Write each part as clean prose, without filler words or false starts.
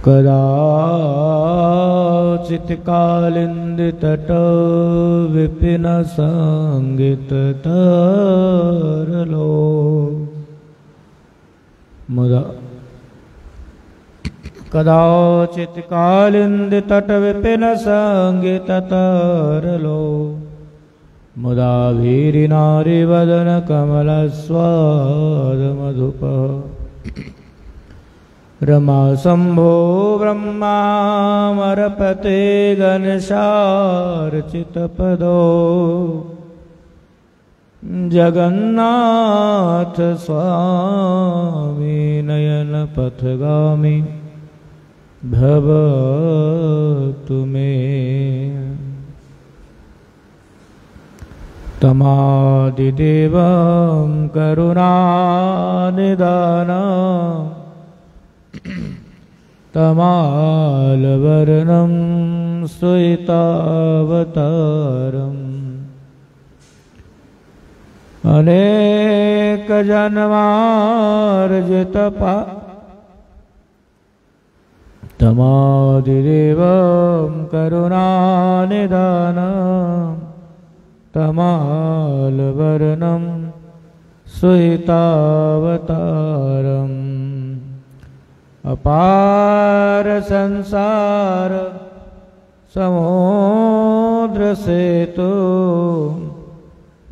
कदाचित् कालिन्दितट विपिन संगित तरलो मुदा कदाचित् कालिन्दितट विपिन संगित तरलो मुदा वीरिनारिवदन कमलस्वाद मधुपः रमा शंभो ब्रह्मामरपते घनशार्चितपदो जगन्नाथ स्वामी नयन पथगामी भवतु मे तमादिदेवं करुणानिधानम् तमालवर्णं सुहितावतारम् अनेकजन्मार्जितपा तमादिदेवं करुणानिधानम् तमालवर्णं सुहितावतारम् अपार संसार समुद्र सेतु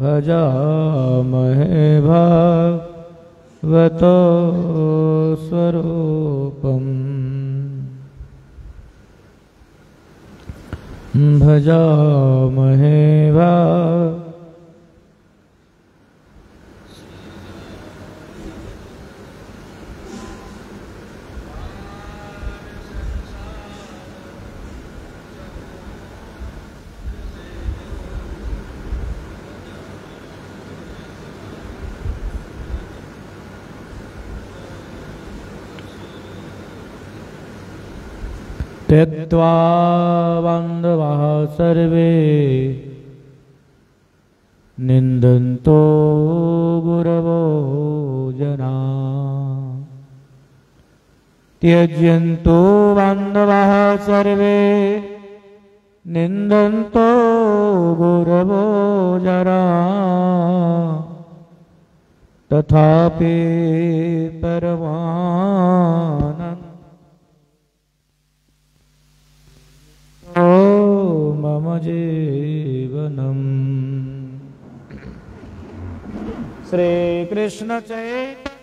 भजामहे भगवतो स्वरूपम् भजामहे त्यक्त्वा बान्धवाः सर्वे निन्दन्तो गुरवो जना त्यज्यन्तो बान्धवाः सर्वे निन्दन्तो गुरवो जना तथापि परमानन्द मम जीवनम्। श्री कृष्ण चैतन्य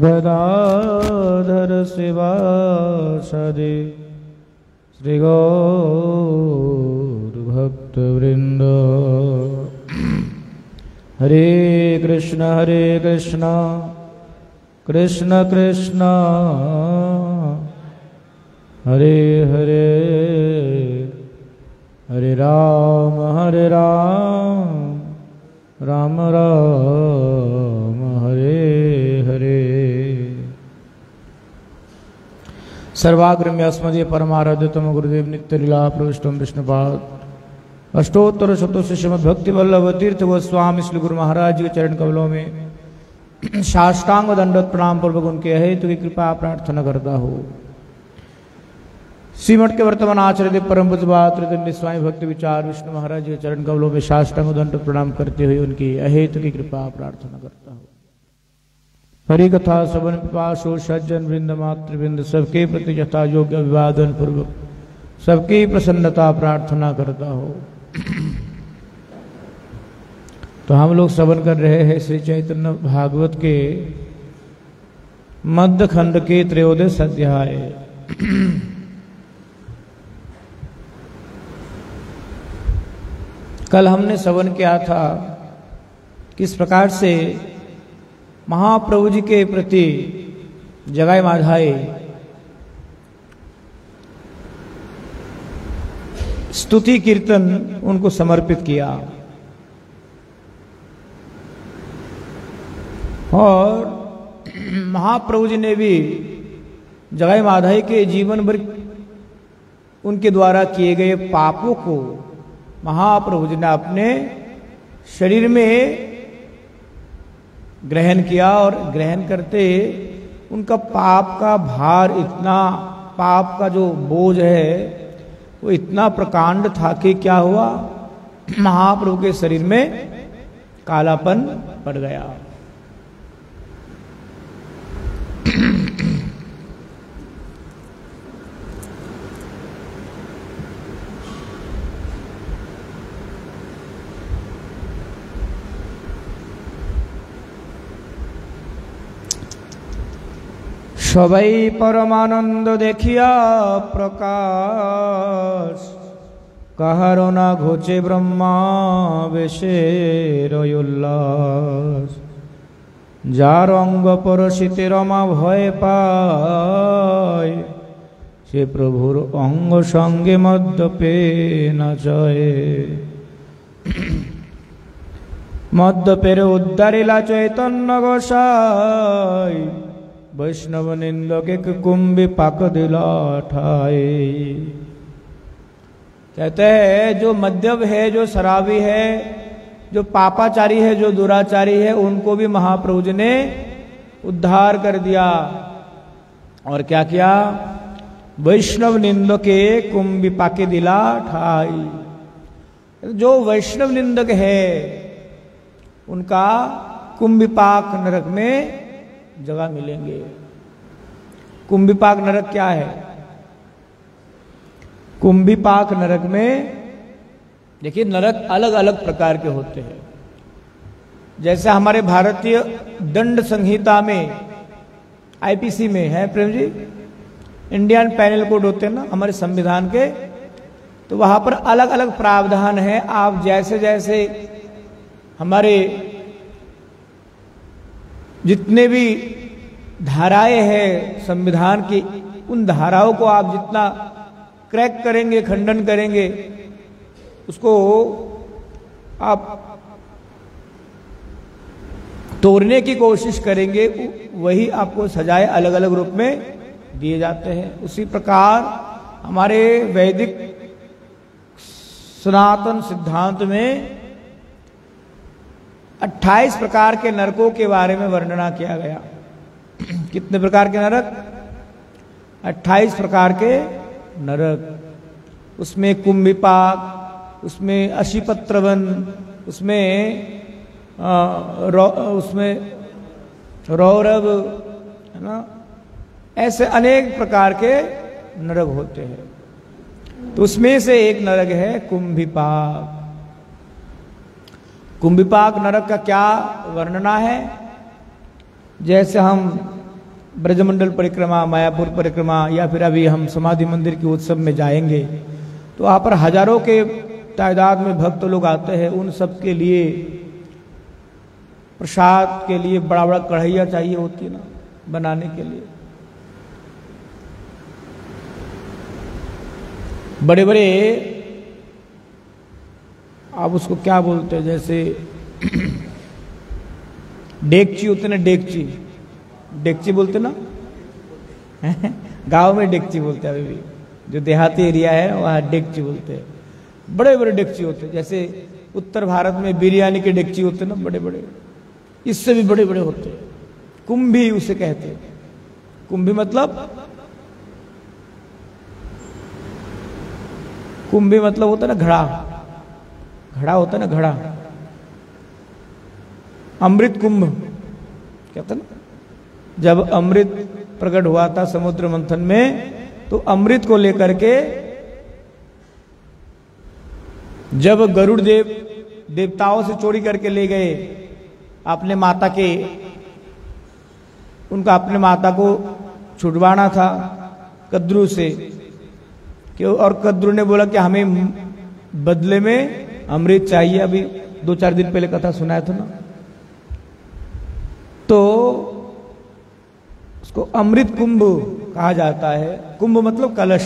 गदाधर शिवासदि श्री गौर भक्तवृंद। हरे कृष्ण कृष्ण कृष्ण हरे हरे हरे राम राम राम हरे हरे। सर्वाग्रम्य अस्मदीय परमाराध्यतम गुरुदेव नित्यलीला प्रविष्टम विष्णुपाद अष्टोत्तर शतों श्रीमद् भक्ति वल्लभ तीर्थ गोस्वामी श्री गुरु महाराज जी के चरण कमलों में साष्टांग दंडवत प्रणाम पूर्वक उनके हेतु की कृपा प्रार्थना करता हूँ। श्रीमठ के वर्तमान आचार्य परम पूज्य स्वामी भक्ति विचार विष्णु महाराज जी के चरण कमलों में साष्टांग दंडवत प्रणाम करते हुए उनकी अहेतु की कृपा प्रार्थना करता हूँ। हरि कथा श्रवण पिपासु सज्जन वृंद मातृवृंद सबके प्रति यथा योग्य अभिवादन पूर्वक सबकी प्रसन्नता प्रार्थना करता हूँ। तो हम लोग श्रवण कर रहे हैं श्री चैतन्य भागवत के मध्य खंड के त्रयोदश अध्याय। कल हमने श्रवण किया था किस प्रकार से महाप्रभु जी के प्रति जगाई माधाई स्तुति कीर्तन उनको समर्पित किया और महाप्रभु जी ने भी जगाई माधाई के जीवन भर उनके द्वारा किए गए पापों को महाप्रभु जी ने अपने शरीर में ग्रहण किया और ग्रहण करते उनका पाप का भार इतना, पाप का जो बोझ है वो इतना प्रकांड था कि क्या हुआ, महाप्रभु के शरीर में कालापन पड़ गया। সবাই পরমানন্দ দেখিয়া প্রকাশ, কাহারো না ঘোচে ব্রহ্মাবেশের উল্লাস। যার অঙ্গ পরশিতে রমা ভয় পায়, সে প্রভুর অঙ্গ সঙ্গে মদ্যপে নাচয়। মদ্যপের উদ্ধারিলা চৈতন্য গোসাই, वैष्णव निंदक एक कुंभी पाक दिला ठाए। कहते हैं जो मद्यप है, जो शराबी है, जो पापाचारी है, जो दुराचारी है, उनको भी महाप्रभु जी ने उद्धार कर दिया। और क्या किया, वैष्णव निंदक के कुंभी पाके दिला ठाई। जो वैष्णव निंदक है उनका कुंभिपाक नरक में जगह मिलेंगे। कुंभिपाक नरक क्या है? कुंभिपाक नरक में देखिए, नरक अलग अलग प्रकार के होते हैं। जैसे हमारे भारतीय दंड संहिता में, आईपीसी में है Prem ji, Indian panel code होते हैं ना हमारे संविधान के, तो वहां पर अलग अलग प्रावधान है। आप जैसे जैसे हमारे जितने भी धाराएं हैं संविधान की, उन धाराओं को आप जितना क्रैक करेंगे, खंडन करेंगे, उसको आप तोड़ने की कोशिश करेंगे, वही आपको सजाएं अलग अलग रूप में दिए जाते हैं। उसी प्रकार हमारे वैदिक सनातन सिद्धांत में 28 प्रकार के नरकों के बारे में वर्णना किया गया। कितने प्रकार के नरक? 28 प्रकार के नरक। उसमें कुंभिपाक, उसमें अशिपत्रवन, उसमें रौरव, है ना, ऐसे अनेक प्रकार के नरक होते हैं। तो उसमें से एक नरक है कुंभिपाक। कुंभिपाक नरक का क्या वर्णना है? जैसे हम ब्रजमंडल परिक्रमा, मायापुर परिक्रमा, या फिर अभी हम समाधि मंदिर के उत्सव में जाएंगे, तो वहां पर हजारों के तादाद में भक्त लोग आते हैं। उन सब के लिए प्रसाद के लिए बड़ा बड़ा कढ़ैया चाहिए होती है ना बनाने के लिए। बड़े बड़े, आप उसको क्या बोलते हैं, जैसे डेगची होते ना, डेगची, डेगची बोलते ना गांव में डेगची बोलते हैं। अभी भी जो देहाती एरिया है वहां डेगची बोलते हैं। बड़े बड़े डेगची होते हैं, जैसे उत्तर भारत में बिरयानी के डेगची होते हैं ना, बड़े बड़े, इससे भी बड़े बड़े होते हैं। कुंभी उसे कहते हैं। कुंभी मतलब, कुंभी मतलब होता है ना घड़ा, घड़ा होता है ना, घड़ा। अमृत कुंभ कहते हैं ना, जब अमृत प्रकट हुआ था समुद्र मंथन में, तो अमृत को लेकर के जब गरुड़ देव देवताओं से चोरी करके ले गए अपने माता के, उनका अपने माता को छुड़वाना था कद्रू से, क्यों? और कद्रू ने बोला कि हमें बदले में अमृत चाहिए। अभी 2-4 दिन पहले कथा सुनाया था ना। तो उसको अमृत कुंभ कहा जाता है। कुंभ मतलब कलश।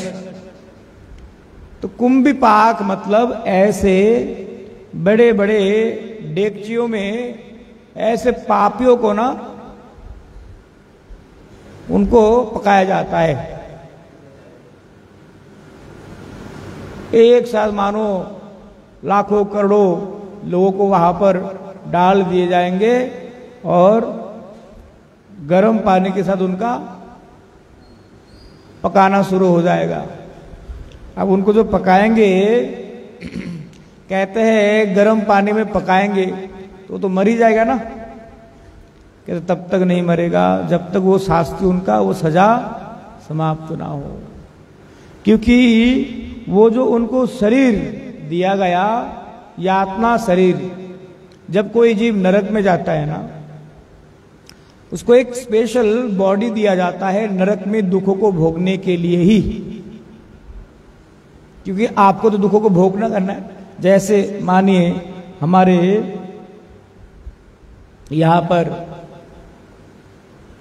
तो कुंभिपाक मतलब ऐसे बड़े बड़े डेगचियों में ऐसे पापियों को ना, उनको पकाया जाता है। एक साथ मानो लाखों करोड़ों लोगों को वहां पर डाल दिए जाएंगे और गर्म पानी के साथ उनका पकाना शुरू हो जाएगा। अब उनको जो पकाएंगे, कहते हैं गर्म पानी में पकाएंगे तो मर ही जाएगा ना। कहते तब तक नहीं मरेगा जब तक वो शास्ति उनका वो सजा समाप्त ना हो, क्योंकि वो जो उनको शरीर दिया गया, यातना शरीर, जब कोई जीव नरक में जाता है ना, उसको एक स्पेशल बॉडी दिया जाता है नरक में दुखों को भोगने के लिए ही, क्योंकि आपको तो दुखों को भोगना करना है। जैसे मानिए हमारे यहां पर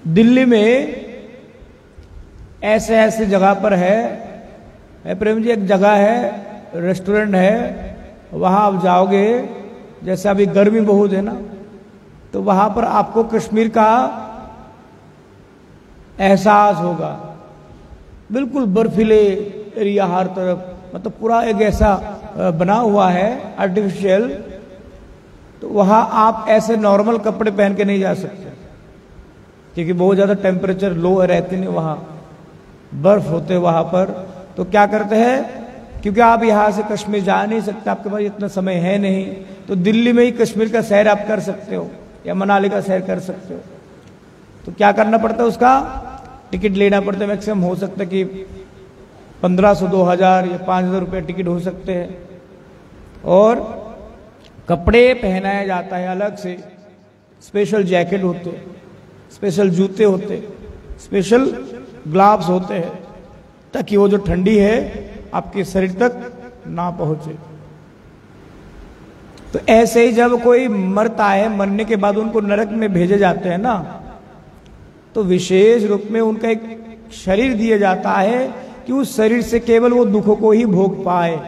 दिल्ली में ऐसे ऐसे जगह पर है प्रेम जी, एक जगह है, रेस्टोरेंट है, वहां आप जाओगे, जैसे अभी गर्मी बहुत है ना, तो वहां पर आपको कश्मीर का एहसास होगा। बिल्कुल बर्फीले एरिया हर तरफ, मतलब पूरा एक ऐसा बना हुआ है आर्टिफिशियल, तो वहां आप ऐसे नॉर्मल कपड़े पहन के नहीं जा सकते, क्योंकि बहुत ज्यादा टेम्परेचर लो रहते नहीं, वहां बर्फ होते वहां पर। तो क्या करते हैं, क्योंकि आप यहां से कश्मीर जा नहीं सकते, आपके पास इतना समय है नहीं, तो दिल्ली में ही कश्मीर का सैर आप कर सकते हो या मनाली का सैर कर सकते हो। तो क्या करना पड़ता है, उसका टिकट लेना पड़ता है। मैक्सिमम हो सकता है कि 1500, 2000 या 5000 रुपये टिकट हो सकते हैं, और कपड़े पहनाया जाता है अलग से, स्पेशल जैकेट होते, स्पेशल जूते होते, स्पेशल ग्लव्स होते हैं, ताकि वो जो ठंडी है आपके शरीर तक ना पहुंचे। तो ऐसे ही जब कोई मरता है, मरने के बाद उनको नरक में भेजे जाते हैं ना, तो विशेष रूप में उनका एक शरीर दिया जाता है कि उस शरीर से केवल वो दुखों को ही भोग पाए,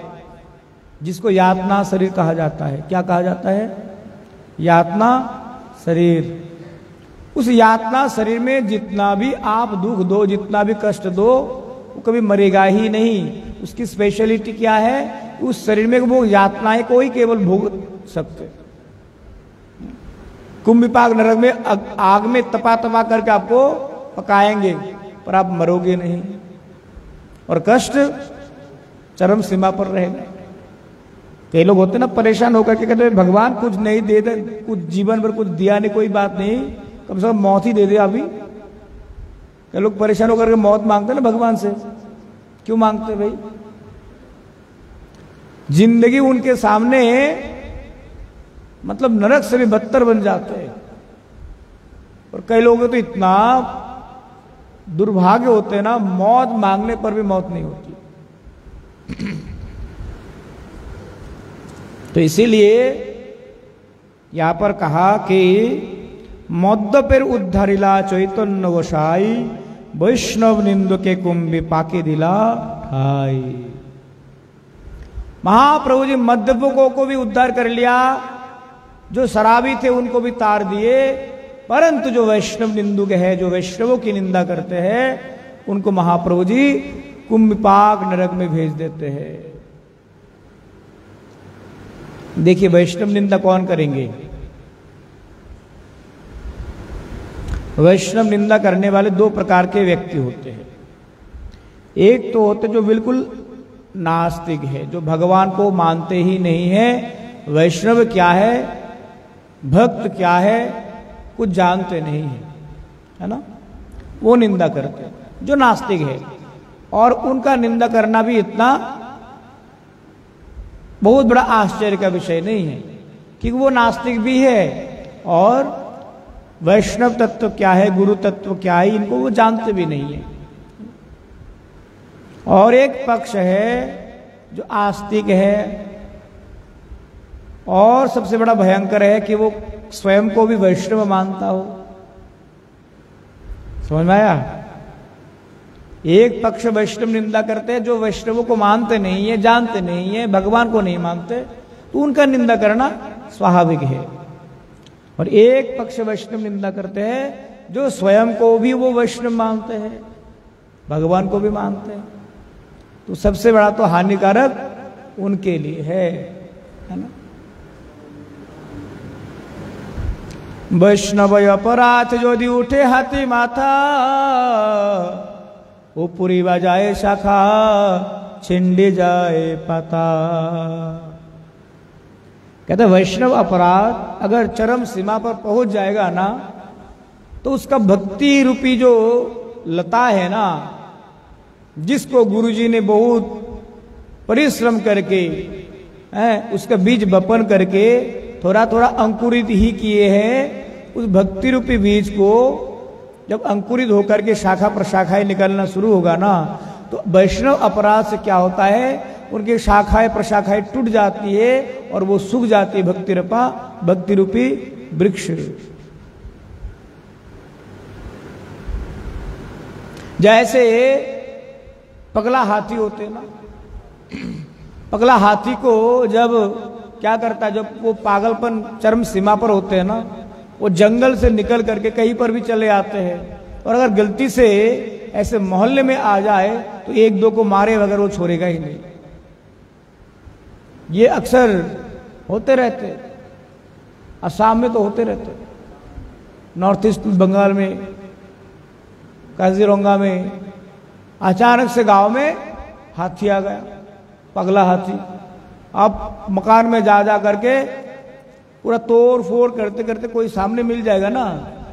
जिसको यातना शरीर कहा जाता है। क्या कहा जाता है? यातना शरीर। उस यातना शरीर में जितना भी आप दुख दो, जितना भी कष्ट दो, वो कभी मरेगा ही नहीं। उसकी स्पेशलिटी क्या है? उस शरीर में वो यातनाएं को ही केवल भोग सकते। कुंभिपाक नरक में आग में तपा तपा करके आपको पकाएंगे, पर आप मरोगे नहीं, और कष्ट चरम सीमा पर रहेगा। कई लोग होते ना परेशान होकर के कहते भगवान कुछ नहीं दे दे, कुछ जीवन भर कुछ दिया नहीं, कोई बात नहीं, कम से कम मौत ही दे दे अभी। कई लोग परेशान होकर के मौत मांगते ना भगवान से। क्यों मांगते भाई? जिंदगी उनके सामने मतलब नरक से भी बदतर बन जाते हैं। और कई लोग तो इतना दुर्भाग्य होते हैं ना, मौत मांगने पर भी मौत नहीं होती। तो इसीलिए यहां पर कहा कि मद्यपेर उद्धारिला चैतन्य गोसाई, वैष्णव निंद के कुंभी पाके दिला ठाई। महाप्रभु जी मद्यपों को भी उद्धार कर लिया, जो शराबी थे उनको भी तार दिए, परंतु जो वैष्णव निंदुक है, जो वैष्णवों की निंदा करते हैं, उनको महाप्रभु जी कुंभिपाक नरक में भेज देते हैं। देखिए वैष्णव निंदा कौन करेंगे? वैष्णव निंदा करने वाले दो प्रकार के व्यक्ति होते हैं। एक तो होते जो बिल्कुल नास्तिक है, जो भगवान को मानते ही नहीं है, वैष्णव क्या है, भक्त क्या है, कुछ जानते नहीं है, है ना, वो निंदा करते हैं, जो नास्तिक है। और उनका निंदा करना भी इतना बहुत बड़ा आश्चर्य का विषय नहीं है, क्योंकि वो नास्तिक भी है और वैष्णव तत्व क्या है, गुरु तत्व क्या है, इनको वो जानते भी नहीं है। और एक पक्ष है जो आस्तिक है, और सबसे बड़ा भयंकर है कि वो स्वयं को भी वैष्णव मानता हो। समझ में आया? एक पक्ष वैष्णव निंदा करते हैं, जो वैष्णवों को मानते नहीं है, जानते नहीं है, भगवान को नहीं मानते, तो उनका निंदा करना स्वाभाविक है। और एक पक्ष वैष्णव निंदा करते हैं, जो स्वयं को भी वो वैष्णव मानते हैं, भगवान को भी मानते हैं। तो सबसे बड़ा तो हानिकारक उनके लिए है। है ना। वैष्णव अपराध यदि उठे हाथी माथा, वो पूरी बजाए शाखा छिंडी जाए पाता। कहते वैष्णव अपराध अगर चरम सीमा पर पहुंच जाएगा ना, तो उसका भक्ति रूपी जो लता है ना, जिसको गुरुजी ने बहुत परिश्रम करके उसका बीज बपन करके थोड़ा थोड़ा अंकुरित ही किए हैं, उस भक्ति रूपी बीज को जब अंकुरित होकर के शाखा प्रशाखाएं निकलना शुरू होगा ना, तो वैष्णव अपराध से क्या होता है, उनकी शाखाएं प्रशाखाएं टूट जाती है और वो सूख जाती है भक्ति रूपी वृक्ष। जैसे पगला हाथी होते ना, पगला हाथी को जब क्या करता है, जब वो पागलपन चरम सीमा पर होते हैं ना, वो जंगल से निकल करके कहीं पर भी चले आते हैं, और अगर गलती से ऐसे मोहल्ले में आ जाए तो एक दो को मारे बगैर वो छोड़ेगा ही नहीं। ये अक्सर होते रहते, असम में तो होते रहते, नॉर्थ ईस्ट बंगाल में, काजीरंगा में अचानक से गांव में हाथी आ गया, पगला हाथी। अब मकान में जा जा करके पूरा तोड़ फोड़ करते करते कोई सामने मिल जाएगा ना,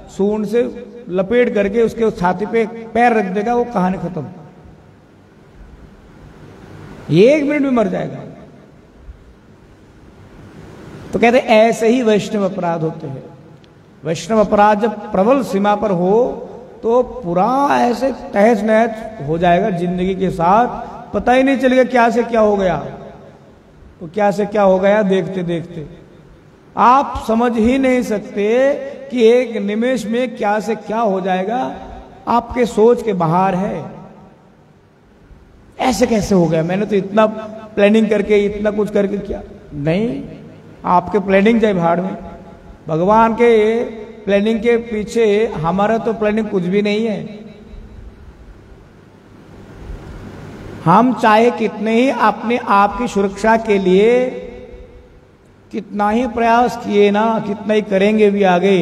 सूंड से लपेट करके उसके छाती पे पैर रख देगा, वो कहानी खत्म। 1 मिनट में मर जाएगा। तो कहते ऐसे ही वैष्णव अपराध होते हैं। वैष्णव अपराध जब प्रबल सीमा पर हो तो पूरा ऐसे तहस नहस हो जाएगा जिंदगी के साथ, पता ही नहीं चलेगा क्या से क्या हो गया, तो क्या से क्या हो गया देखते देखते आप समझ ही नहीं सकते कि एक निमेष में क्या से क्या हो जाएगा, आपके सोच के बाहर है। ऐसे कैसे हो गया, मैंने तो इतना प्लानिंग करके इतना कुछ करके किया नहीं, आपके प्लानिंग जाए भाड़ में। भगवान के प्लानिंग के पीछे हमारा तो प्लानिंग कुछ भी नहीं है। हम चाहे कितने ही अपने आप की सुरक्षा के लिए कितना ही प्रयास किए ना, कितना ही करेंगे भी आगे,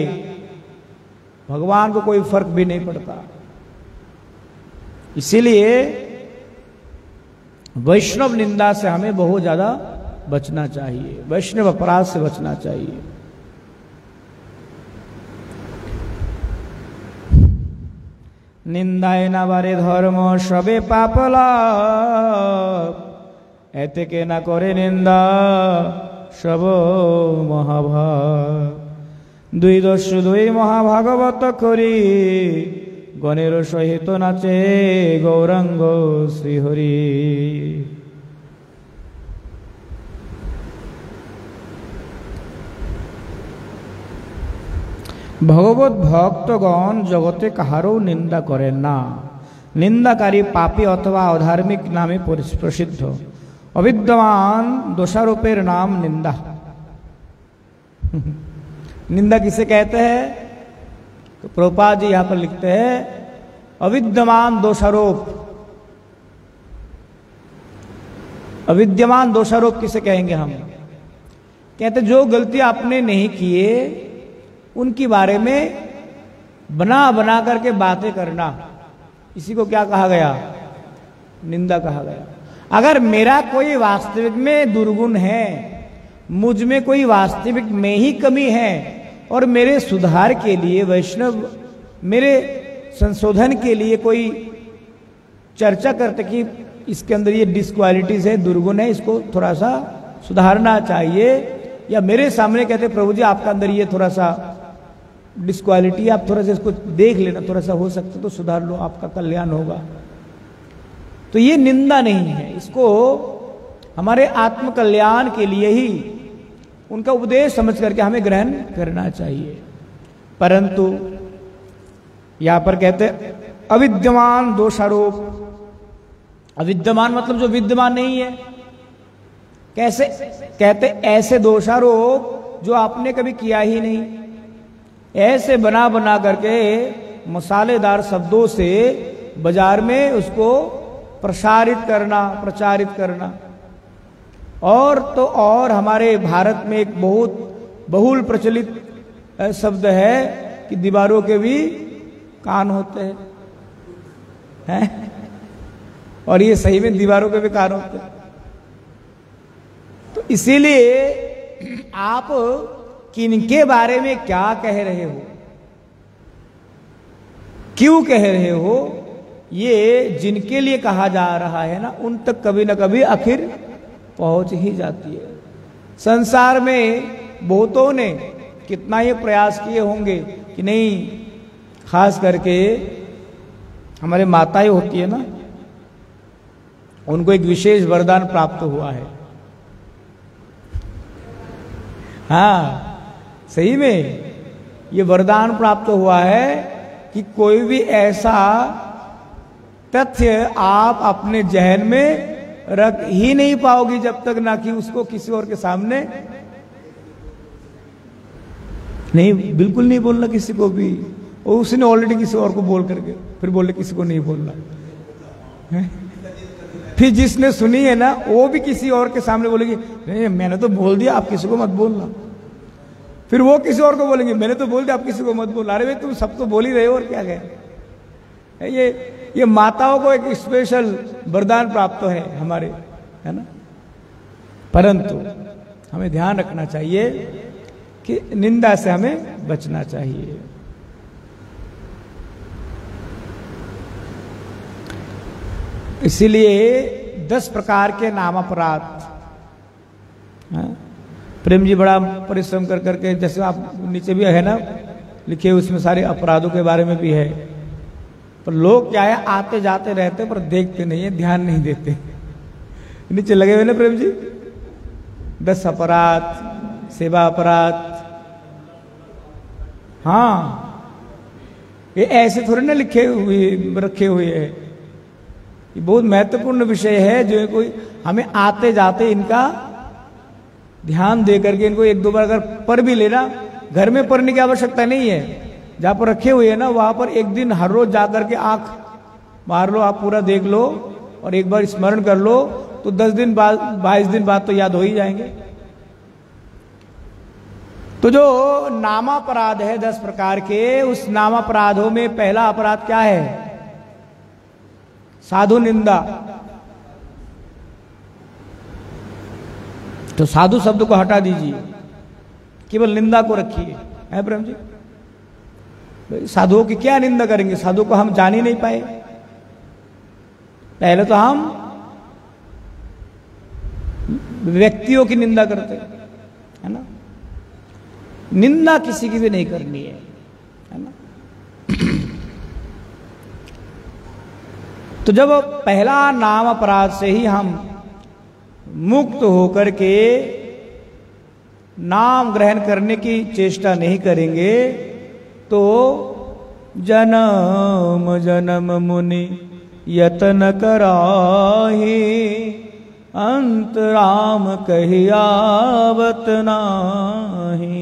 भगवान को कोई फर्क भी नहीं पड़ता। इसीलिए वैष्णव निंदा से हमें बहुत ज्यादा बचना चाहिए, वैष्णव अपराध से बचना चाहिए। निंदाए ना बारे धर्म सबे पाप लाभ, एते के ना करे निंदा सब महाभाग। दुई दस्यु दुई महाभागवत करी, गणेर सहित नाचे गौरांग श्रीहरि। भगवत भक्तगण जगते काहारो निंदा करें ना, निंदाकारी पापी अथवा अधार्मिक नामे प्रसिद्ध। अविद्यमान दोषारोपेर नाम निंदा। निंदा किसे कहते हैं, तो प्रभुपाद जी यहां पर लिखते हैं अविद्यमान दोषारोप। अविद्यमान दोषारोप किसे कहेंगे हम, कहते जो गलती आपने नहीं किए उनके बारे में बना बना करके बातें करना, इसी को क्या कहा गया, निंदा कहा गया। अगर मेरा कोई वास्तविक में दुर्गुण है, मुझ में कोई वास्तविक में ही कमी है, और मेरे सुधार के लिए वैष्णव मेरे संशोधन के लिए कोई चर्चा करते कि इसके अंदर ये डिसक्वालिटीज है, दुर्गुण है, इसको थोड़ा सा सुधारना चाहिए, या मेरे सामने कहते प्रभु जी आपका अंदर ये थोड़ा सा डिसक्वालिटी, आप थोड़ा सा इसको देख लेना, थोड़ा सा हो सकता तो सुधार लो, आपका कल्याण होगा, तो ये निंदा नहीं है। इसको हमारे आत्म कल्याण के लिए ही उनका उपदेश समझ करके हमें ग्रहण करना चाहिए। परंतु यहां पर कहते अविद्यमान दोषारोप। अविद्यमान मतलब जो विद्यमान नहीं है। कैसे कहते, ऐसे दोषारोप जो आपने कभी किया ही नहीं, ऐसे बना बना करके मसालेदार शब्दों से बाजार में उसको प्रसारित करना, प्रचारित करना। और तो और हमारे भारत में एक बहुत बहुल प्रचलित शब्द है कि दीवारों के भी कान होते हैं, और ये सही में दीवारों के भी कान होते हैं। तो इसीलिए आप किनके बारे में क्या कह रहे हो, क्यों कह रहे हो, ये जिनके लिए कहा जा रहा है ना, उन तक कभी ना कभी आखिर पहुंच ही जाती है। संसार में बहुतों ने कितना ये प्रयास किए होंगे कि नहीं, खास करके हमारे माताएं होती है ना, उनको एक विशेष वरदान प्राप्त हुआ है। हाँ, सही में ये वरदान प्राप्त हुआ है कि कोई भी ऐसा तथ्य आप अपने जहन में रख ही नहीं पाओगी जब तक ना कि उसको किसी और के सामने नहीं, बिल्कुल नहीं बोलना किसी को भी। और उसने ऑलरेडी किसी और को बोल करके फिर बोले किसी को नहीं बोलना है? फिर जिसने सुनी है ना, वो भी किसी और के सामने बोलेगी नहीं मैंने तो बोल दिया, आप किसी को मत बोलना। फिर वो किसी और को बोलेंगे मैंने तो बोल दिया, आप किसी को मत बोलना। अरे भाई तुम सब तो बोल ही रहे हो, और क्या गए। ये माताओं को एक स्पेशल वरदान प्राप्त है हमारे, है ना। परंतु हमें ध्यान रखना चाहिए कि निंदा से हमें बचना चाहिए। इसीलिए 10 प्रकार के नाम अपराध, प्रेम जी बड़ा परिश्रम कर करके, जैसे आप नीचे भी है ना लिखे, उसमें सारे अपराधों के बारे में भी है। पर लोग क्या है, आते जाते रहते पर देखते नहीं है, ध्यान नहीं देते। नीचे लगे हुए ना प्रेम जी, 10 अपराध, सेवा अपराध। हाँ, ये ऐसे थोड़े ना लिखे हुए रखे हुए है, ये बहुत महत्वपूर्ण विषय है जो कोई हमें आते जाते इनका ध्यान दे करके इनको 1-2 बार अगर पढ़ भी लेना, घर में पढ़ने की आवश्यकता नहीं है। जहां पर रखे हुए हैं ना, वहां पर एक दिन हर रोज जाकर के आंख मार लो, आप पूरा देख लो और एक बार स्मरण कर लो, तो 10 दिन बाद 22 दिन बाद तो याद हो ही जाएंगे। तो जो नामापराध है 10 प्रकार के, उस नामापराधों में पहला अपराध क्या है? साधु निंदा। तो साधु शब्द को हटा दीजिए, केवल निंदा को रखिए, है प्रेम जी। साधुओं की क्या निंदा करेंगे, साधु को हम जान ही नहीं पाए। पहले तो हम व्यक्तियों की निंदा करते है ना, निंदा किसी की भी नहीं करनी है ना। तो जब पहला नाम अपराध से ही हम मुक्त होकर के नाम ग्रहण करने की चेष्टा नहीं करेंगे, तो जन्म जन्म मुनि यतन कराही, अंत राम कहियावत नाही।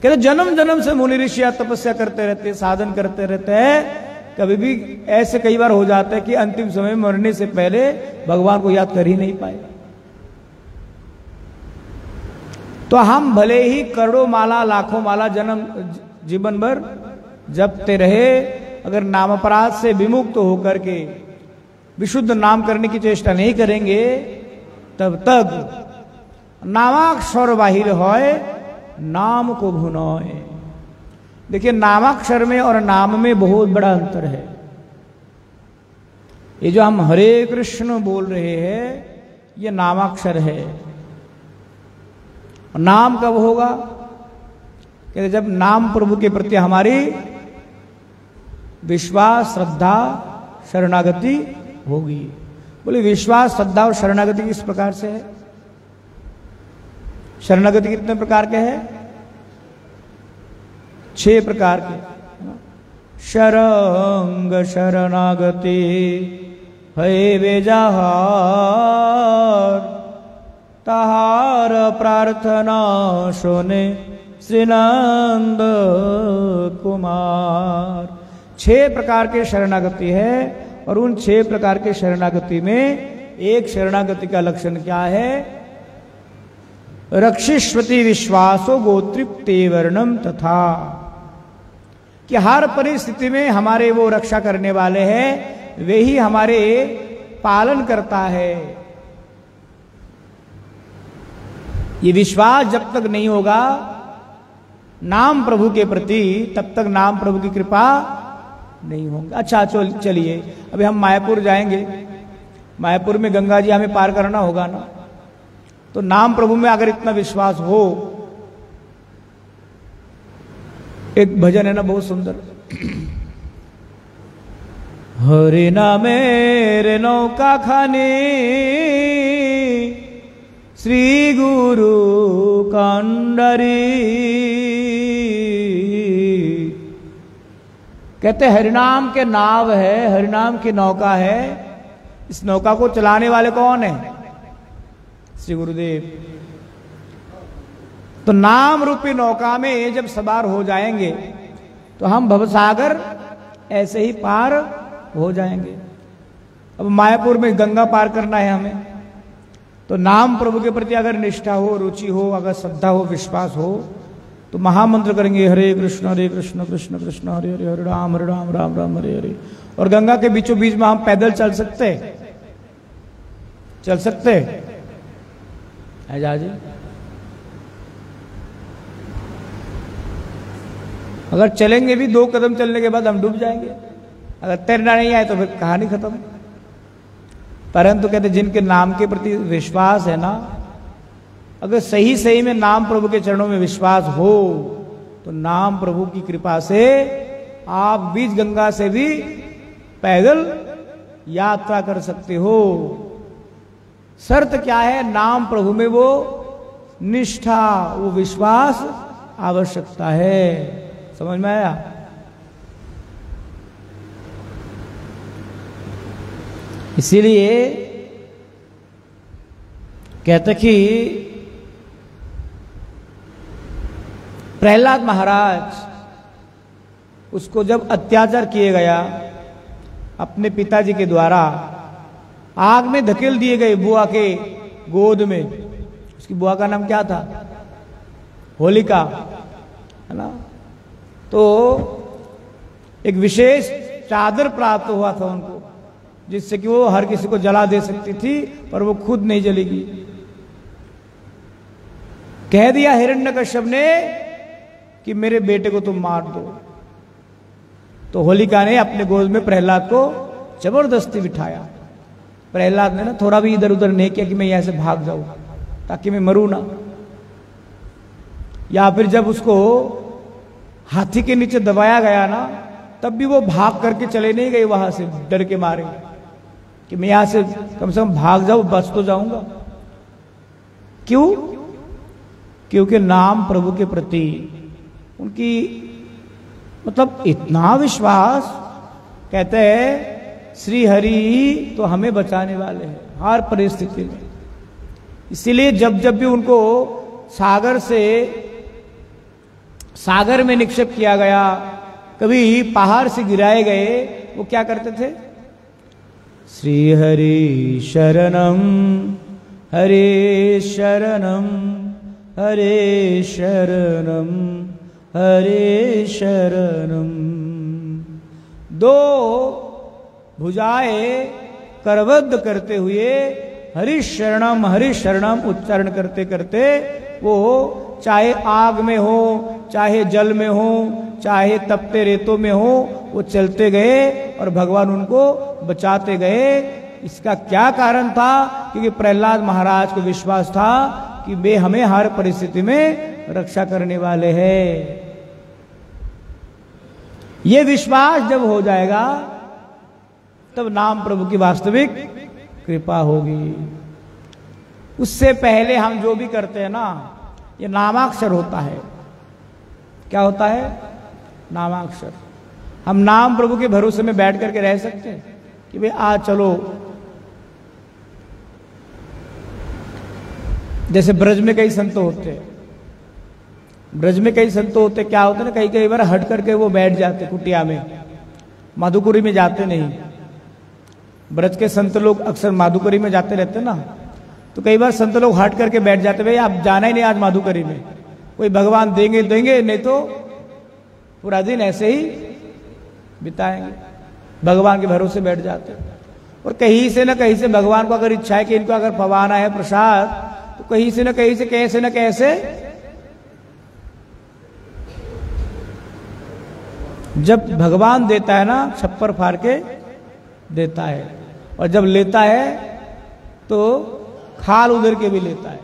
कहते जन्म जन्म से मुनि ऋषि तपस्या करते रहते, साधन करते रहते हैं, कभी भी ऐसे कई बार हो जाता है कि अंतिम समय मरने से पहले भगवान को याद कर ही नहीं पाए। तो हम भले ही करोड़ों माला लाखों माला जन्म जीवन भर जपते रहे, अगर नाम अपराध से विमुक्त होकर के विशुद्ध नाम करने की चेष्टा नहीं करेंगे, तब तक नामाक्षर बाहिर होए नाम को भुनोए। देखिए, नामाक्षर में और नाम में बहुत बड़ा अंतर है। ये जो हम हरे कृष्ण बोल रहे हैं, ये नामाक्षर है। नाम कब होगा? कहते जब नाम प्रभु के प्रति हमारी विश्वास, श्रद्धा, शरणागति होगी। बोले विश्वास, श्रद्धा और शरणागति किस प्रकार से है? शरणागति कितने प्रकार के हैं? 6 प्रकार के। शरंग शरणागति है बेजहार, तहार प्रार्थना सुने श्रीनंद कुमार। 6 प्रकार के शरणागति है, और उन 6 प्रकार के शरणागति में एक शरणागति का लक्षण क्या है रक्षिष्वति विश्वासो गोत्रिप्ते वर्णम तथा, कि हर परिस्थिति में हमारे वो रक्षा करने वाले हैं, वे ही हमारे पालन करता है। ये विश्वास जब तक नहीं होगा नाम प्रभु के प्रति, तब तक नाम प्रभु की कृपा नहीं होगी। अच्छा चलिए, अभी हम मायापुर जाएंगे, मायापुर में गंगा जी हमें पार करना होगा ना, तो नाम प्रभु में अगर इतना विश्वास हो, एक भजन है ना बहुत सुंदर, हरे नामे रे नौका खाने श्री गुरु कंडरी, कहते हरिनाम के नाव है, हरिनाम की नौका है, इस नौका को चलाने वाले कौन है? श्री गुरुदेव। तो नाम रूपी नौका में जब सवार हो जाएंगे तो हम भवसागर ऐसे ही पार हो जाएंगे। अब मायापुर में गंगा पार करना है हमें, तो नाम प्रभु के प्रति अगर निष्ठा हो, रुचि हो, अगर श्रद्धा हो, विश्वास हो, तो महामंत्र करेंगे हरे कृष्ण कृष्ण कृष्ण हरे हरे, हरे राम राम राम हरे हरे। और गंगा के बीचों बीच में हम पैदल चल सकते आजाद जी? अगर चलेंगे भी 2 कदम चलने के बाद हम डूब जाएंगे, अगर तैरना नहीं आए तो फिर कहानी खत्म। परंतु कहते जिनके नाम के प्रति विश्वास है ना, अगर सही में नाम प्रभु के चरणों में विश्वास हो, तो नाम प्रभु की कृपा से आप बीच गंगा से भी पैदल यात्रा कर सकते हो। शर्त क्या है? नाम प्रभु में वो निष्ठा, वो विश्वास आवश्यकता है। समझ में आया? इसीलिए कहते कि प्रहलाद महाराज, उसको जब अत्याचार किया गया अपने पिताजी के द्वारा, आग में धकेल दिए गए बुआ के गोद में। उसकी बुआ का नाम क्या था? होलिका, है ना? तो एक विशेष चादर प्राप्त हुआ था उनको, जिससे कि वो हर किसी को जला दे सकती थी, पर वो खुद नहीं जलेगी। कह दिया हिरण्यकश्यप ने कि मेरे बेटे को तुम मार दो। तो होलिका ने अपने गोद में प्रहलाद को जबरदस्ती बिठाया। प्रहलाद ने ना थोड़ा भी इधर उधर नहीं किया कि मैं यहां से भाग जाऊं ताकि मैं मरूं ना। या फिर जब उसको हाथी के नीचे दबाया गया ना, तब भी वो भाग करके चले नहीं गए वहां से, डर के मारे कि मैं यहां से कम से कम भाग जाऊं, बच तो जाऊंगा। क्यों? क्योंकि नाम प्रभु के प्रति उनकी मतलब इतना विश्वास। कहते हैं श्री हरि तो हमें बचाने वाले हैं हर परिस्थिति में। इसीलिए जब जब भी उनको सागर में निक्षेप किया गया, कभी पहाड़ से गिराए गए, वो क्या करते थे? श्री हरि शरणम हरे शरणम हरे शरणम हरे शरणम। 2 भुजाएं करबद्ध करते हुए हरि शरणम उच्चारण करते करते वो चाहे आग में हो, चाहे जल में हो, चाहे तपते रेतों में हो, वो चलते गए और भगवान उनको बचाते गए। इसका क्या कारण था? क्योंकि प्रहलाद महाराज को विश्वास था कि वे हमें हर परिस्थिति में रक्षा करने वाले हैं। ये विश्वास जब हो जाएगा तब नाम प्रभु की वास्तविक कृपा होगी। उससे पहले हम जो भी करते हैं ना, ये नामाक्षर होता है। क्या होता है? नामाक्षर। हम नाम प्रभु के भरोसे में बैठ करके रह सकते हैं कि भाई आज चलो, जैसे ब्रज में कई संत होते हैं, ब्रज में कई संत होते, क्या होते ना, कई बार हट करके वो बैठ जाते कुटिया में, माधुकुरी में जाते नहीं। ब्रज के संत लोग अक्सर माधुकुरी में जाते रहते ना, तो कई बार संत लोग हट करके बैठ जाते, भाई आप जाना ही नहीं आज माधुकरी में, कोई भगवान देंगे देंगे, नहीं तो पूरा दिन ऐसे ही बिताएंगे, भगवान के भरोसे बैठ जाते। और कहीं से न कहीं से भगवान को अगर इच्छा है कि इनको अगर पवाना है प्रसाद, तो कहीं से न कहीं से कैसे न कैसे जब भगवान देता है ना, छप्पर फाड़ के देता है, और जब लेता है तो खाल उधर के भी लेता है।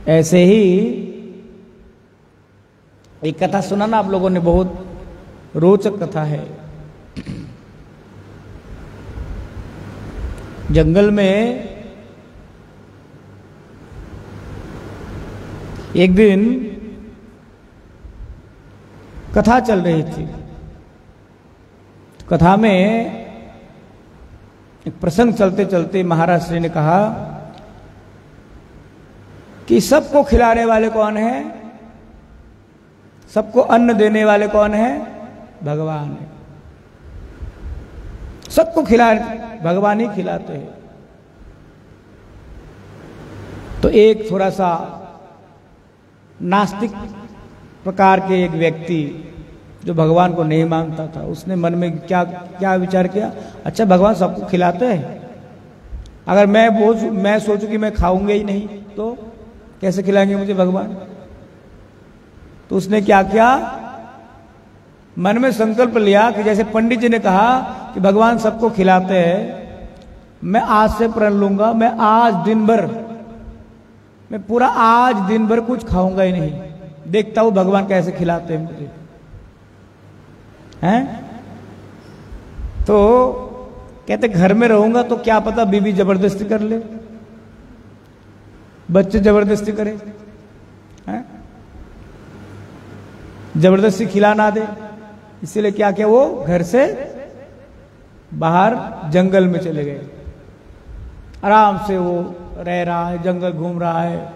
ऐसे ही एक कथा सुना ना आप लोगों ने, बहुत रोचक कथा है। जंगल में एक दिन कथा चल रही थी। कथा में एक प्रसंग चलते चलते महाराज श्री ने कहा कि सबको खिलाने वाले कौन है, सबको अन्न देने वाले कौन है, भगवान है। सबको खिला भगवान ही खिलाते हैं। तो एक थोड़ा सा नास्तिक प्रकार के एक व्यक्ति जो भगवान को नहीं मानता था, उसने मन में क्या क्या विचार किया, अच्छा भगवान सबको खिलाते हैं, अगर मैं सोचूं कि मैं खाऊंगा ही नहीं तो कैसे खिलाएंगे मुझे भगवान। तो उसने क्या किया, मन में संकल्प लिया कि जैसे पंडित जी ने कहा कि भगवान सबको खिलाते हैं, मैं आज से प्रण लूंगा, मैं आज दिन भर, मैं पूरा आज दिन भर कुछ खाऊंगा ही नहीं, देखता हूं भगवान कैसे खिलाते हैं मुझे, हैं। तो कहते घर में रहूंगा तो क्या पता बीवी जबरदस्ती कर ले, बच्चे जबरदस्ती करे, हैं, जबरदस्ती खिला ना दे, इसीलिए क्या किया, वो घर से बाहर जंगल में चले गए। आराम से वो रह रहा है, जंगल घूम रहा है।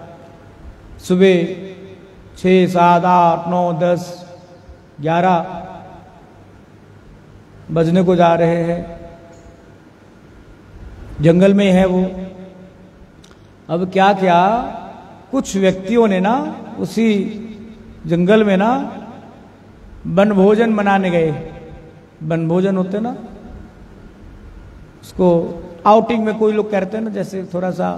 सुबह 6, 7, 8, 9, 10, 11 बजने को जा रहे हैं, जंगल में है वो। अब क्या क्या कुछ व्यक्तियों ने ना उसी जंगल में ना वनभोजन मनाने गए। वनभोजन होते ना, उसको आउटिंग में कोई लोग करते हैं ना, जैसे थोड़ा सा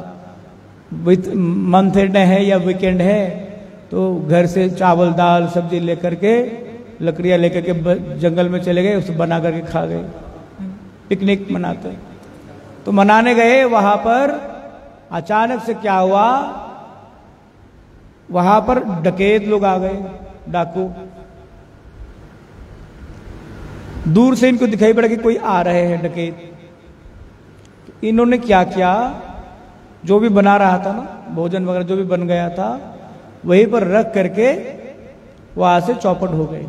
मंथ एंड है या वीकेंड है तो घर से चावल दाल सब्जी लेकर के, लकड़ियां लेकर के जंगल में चले गए, उसे बना करके खा गए, पिकनिक मनाते। तो मनाने गए, वहां पर अचानक से क्या हुआ, वहां पर डकैत लोग आ गए, डाकू। दूर से इनको दिखाई पड़ा कि कोई आ रहे हैं डकैत। इन्होंने क्या किया, जो भी बना रहा था ना, भोजन वगैरह जो भी बन गया था, वहीं पर रख करके वहां से चौपट हो गए।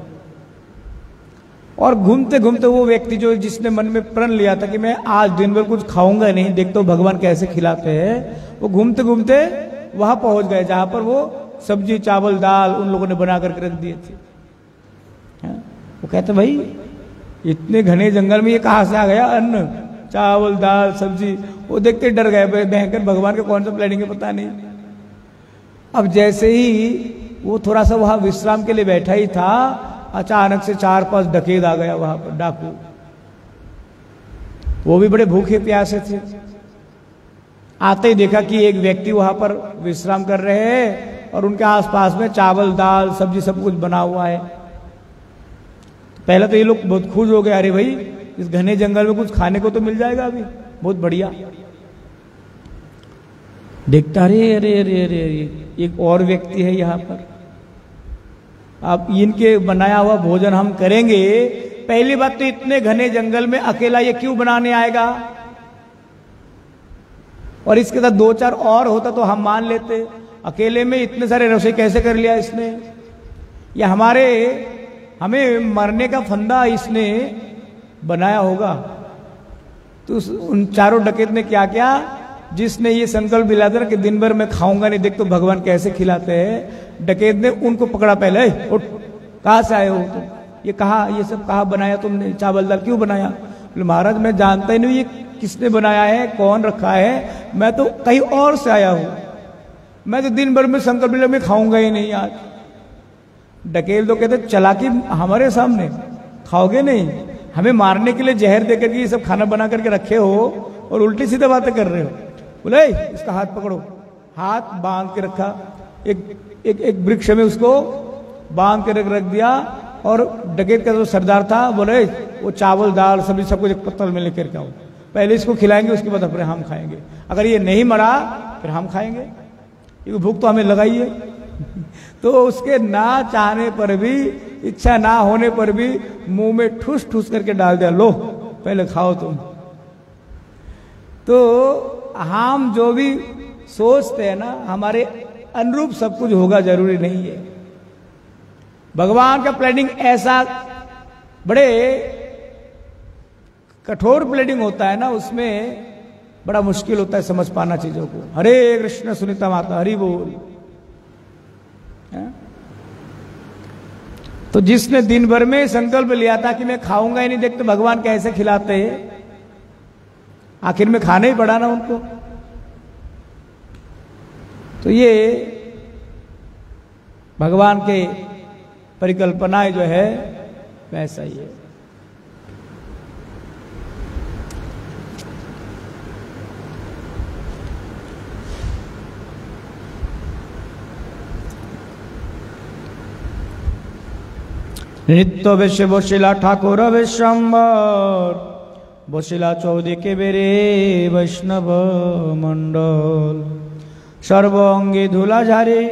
और घूमते घूमते वो व्यक्ति जो जिसने मन में प्रण लिया था कि मैं आज दिन भर कुछ खाऊंगा नहीं, देखता हूं भगवान कैसे खिलाते हैं, वो घूमते घूमते वहां पहुंच गए जहां पर वो सब्जी चावल दाल उन लोगों ने बना करके रख दिए थे। वो कहते भाई इतने घने जंगल में ये कहां से आ गया अन्न चावल दाल सब्जी। वो देखते डर गए, भयंकर भगवान का कौन सा प्लानिंग है पता नहीं। अब जैसे ही वो थोड़ा सा वहां विश्राम के लिए बैठा ही था, अचानक से 4-5 डकैत आ गया वहां पर, डाकू। वो भी बड़े भूखे प्यासे थे। आते ही देखा कि एक व्यक्ति वहां पर विश्राम कर रहे हैं और उनके आसपास में चावल दाल सब्जी सब कुछ बना हुआ है। पहले तो ये लोग बहुत खुश हो गए, अरे भाई इस घने जंगल में कुछ खाने को तो मिल जाएगा अभी, बहुत बढ़िया। देखता अरे अरे अरे अरे अरे एक और व्यक्ति है यहाँ पर, अब इनके बनाया हुआ भोजन हम करेंगे। पहली बात तो इतने घने जंगल में अकेला ये क्यों बनाने आएगा, और इसके साथ 2-4 और होता तो हम मान लेते, अकेले में इतने सारे रसोई कैसे कर लिया इसने, या हमें मरने का फंदा इसने बनाया होगा। तो उन चारों डकैत ने क्या किया, जिसने ये संकल्प दिला था कि दिन भर मैं खाऊंगा नहीं, देख तो भगवान कैसे खिलाते हैं, डकैत ने उनको पकड़ा। पहले उठ, कहां से आए हो तुम, ये सब कहा बनाया तुमने, चावल दाल क्यों बनाया। बोले महाराज मैं जानता ही नहीं ये किसने बनाया है, कौन रखा है, मैं तो कहीं और से आया हूं, मैं तो दिन भर में संकल्प में खाऊंगा ही नहीं आज। डकेल तो कहते चालाकी हमारे सामने, खाओगे नहीं, हमें मारने के लिए जहर देकर के ये सब खाना बना करके रखे हो और उल्टी सीधे बातें कर रहे हो। बोले इसका हाथ पकड़ो, हाथ बांध के रखा, एक वृक्ष में उसको बांध के रख दिया, और डकैत का जो सरदार था बोले वो चावल दाल सब्जी सब कुछ एक पत्तल में लेकर के आओ, पहले इसको खिलाएंगे उसके बाद फिर हम खाएंगे, अगर ये नहीं मरा फिर हम खाएंगे, ये भूख तो हमें लगाई है। तो उसके ना चाहने पर भी, इच्छा ना होने पर भी मुंह में ठूस ठूस करके डाल दिया, लो पहले खाओ तुम। तो हम जो भी सोचते हैं ना, हमारे अनुरूप सब कुछ होगा जरूरी नहीं है। भगवान का प्लानिंग ऐसा बड़े कठोर प्लानिंग होता है ना, उसमें बड़ा मुश्किल होता है समझ पाना चीजों को। हरे कृष्ण सुनीता माता हरि बोल। तो जिसने दिन भर में संकल्प लिया था कि मैं खाऊंगा ही नहीं, देखते भगवान कैसे खिलाते हैं, आखिर में खाना ही पड़ा ना उनको। तो ये भगवान के परिकल्पनाएं जो है वैसा ही है। नित्य बेशे बसिला ठाकुर विश्वम्बर, बसिला चौदिके बेरे वैष्णव मंडल, सर्वांगे धूला झारे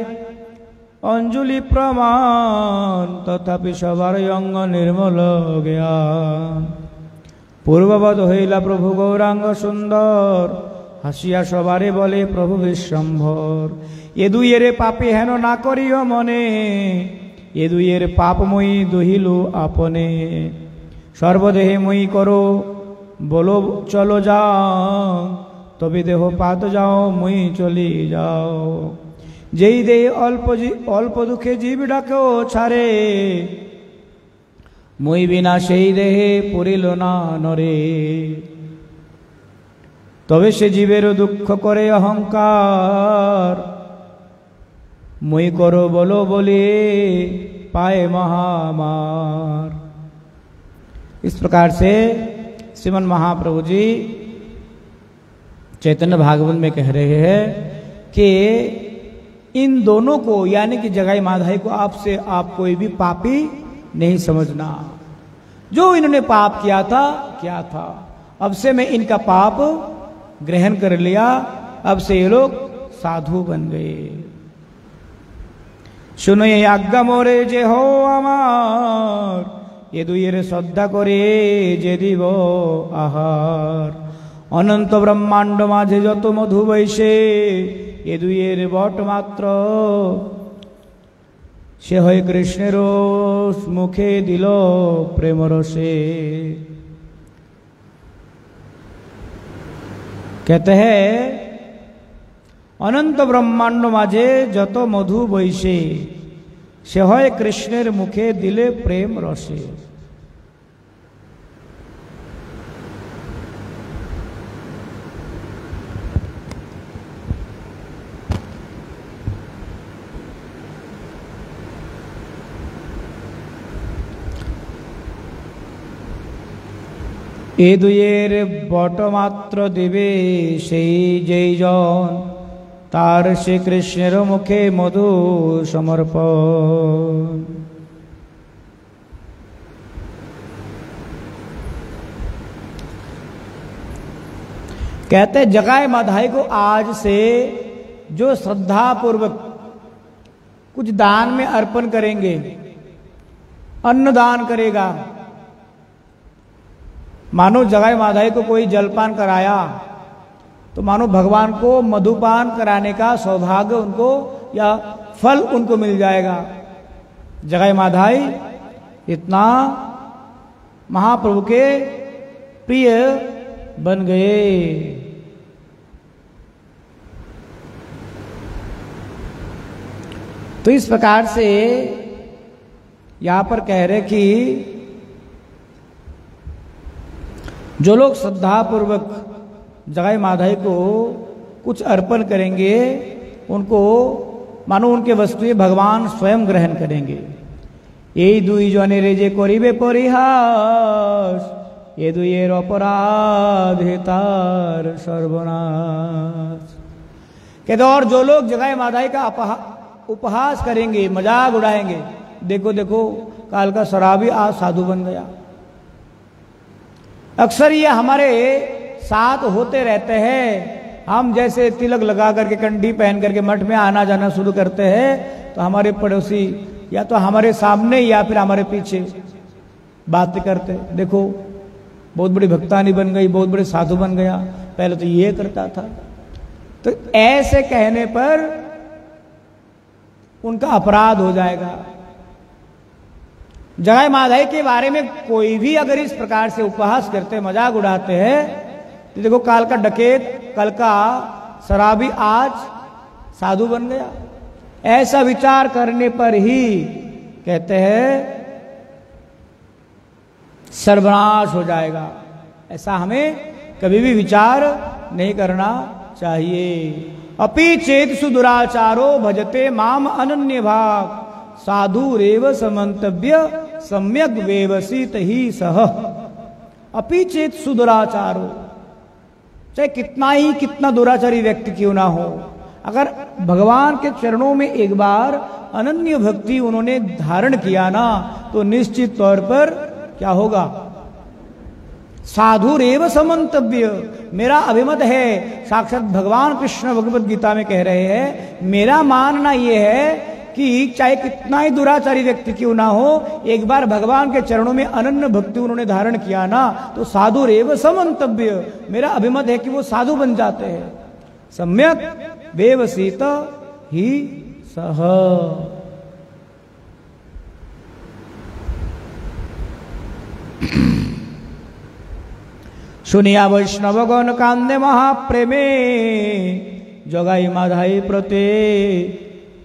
अंजुली प्रमाण, तथापि सबार अंग निर्मल ज्ञान। पूर्ववत हईला प्रभु गौरांग सुंदर, हासिया सबारे बोले प्रभु विश्वम्भर। ये दुइये पापी हेन ना करियो मने, ये दुइये पाप मुई दुहिलु आपने। सर्वदेहे मुई करो बोलो चलो जाओ, तबे देह पात जाओ मुई चली जाओ। যেই দেহে অল্প দুঃখে জীব ডাকেও ছাড়ে, মই বিনা সেই দেহে পড়িল না নরে। তবে সে জীবের দুঃখ করে অহংকার, মই করো বলো বলে पाए महामार। इस प्रकार से श्रीमन महाप्रभु जी चैतन्य भागवत में कह रहे हैं कि इन दोनों को यानी कि जगाई माधाई को आपसे आप कोई भी पापी नहीं समझना। जो इन्होंने पाप किया था, अब से मैं इनका पाप ग्रहण कर लिया, अब से ये लोग साधु बन गए। सुनो ये आज्ञा मोरे जे हो आमार, ये दुइये श्रद्धा करे जे दिव आहार। अनंत ब्रह्मांड माझे जत मधु बैसे, ये दुइये बट मात्र से हय कृष्णेर मुखे दिल प्रेम रसे। कहते हैं अनंत ब्रह्मांड माझे जत मधु बैसे, से हय कृष्णेर मुखे दिले प्रेम रसे। ए दुइयेर बट मात्र दिवे सेई जेई जन, तार श्री कृष्णेर मुखे मधु समर्पण। कहते जगाए माधाई को आज से जो श्रद्धा पूर्वक कुछ दान में अर्पण करेंगे, अन्न दान करेगा, मानो जगाई माधाई को कोई जलपान कराया तो मानो भगवान को मधुपान कराने का सौभाग्य उनको या फल उनको मिल जाएगा। जगाई माधाई इतना महाप्रभु के प्रिय बन गए। तो इस प्रकार से यहां पर कह रहे कि जो लोग श्रद्धा पूर्वक जगाई माधाई को कुछ अर्पण करेंगे, उनको मानो उनके वस्तुएं भगवान स्वयं ग्रहण करेंगे। এই দুইজনের যে করিবে পরিহাস, এ দুইয়ের অপরাধে তার সর্বনাশ। कहते और जो लोग जगाई माधाई का उपहास करेंगे, मजाक उड़ाएंगे, देखो देखो काल का शराबी आज साधु बन गया। अक्सर ये हमारे साथ होते रहते हैं। हम जैसे तिलक लगा करके कंठी पहन करके मठ में आना जाना शुरू करते हैं तो हमारे पड़ोसी या तो हमारे सामने या फिर हमारे पीछे बात करते, देखो बहुत बड़ी भक्तानी बन गई, बहुत बड़े साधु बन गया, पहले तो ये करता था। तो ऐसे कहने पर उनका अपराध हो जाएगा। जगाई माधाई के बारे में कोई भी अगर इस प्रकार से उपहास करते, मजाक उड़ाते हैं, तो देखो काल का डकैत, कल का शराबी आज साधु बन गया। ऐसा विचार करने पर ही कहते हैं सर्वनाश हो जाएगा। ऐसा हमें कभी भी विचार नहीं करना चाहिए। अपि चेतसु दुराचारो भजते माम अनन्य भाग, साधु रेव समंतव्य सम्यक वेवसित ही सह। अपि चेतसु दुराचारो, चाहे कितना दुराचारी व्यक्ति क्यों ना हो, अगर भगवान के चरणों में एक बार अनन्य भक्ति उन्होंने धारण किया ना, तो निश्चित तौर पर क्या होगा, साधु रेव समंतव्य। मेरा अभिमत है, साक्षात भगवान कृष्ण भगवद गीता में कह रहे हैं, मेरा मानना यह है कि चाहे कितना ही दुराचारी व्यक्ति क्यों ना हो, एक बार भगवान के चरणों में अनन्य भक्ति उन्होंने धारण किया ना, तो साधु रेव समंतव्य, मेरा अभिमत है कि वो साधु बन जाते हैं। सम्यक वेवसित ही सह। सुनिया वैष्णवगण कांदे महाप्रेमे, जगाई माधाई प्रते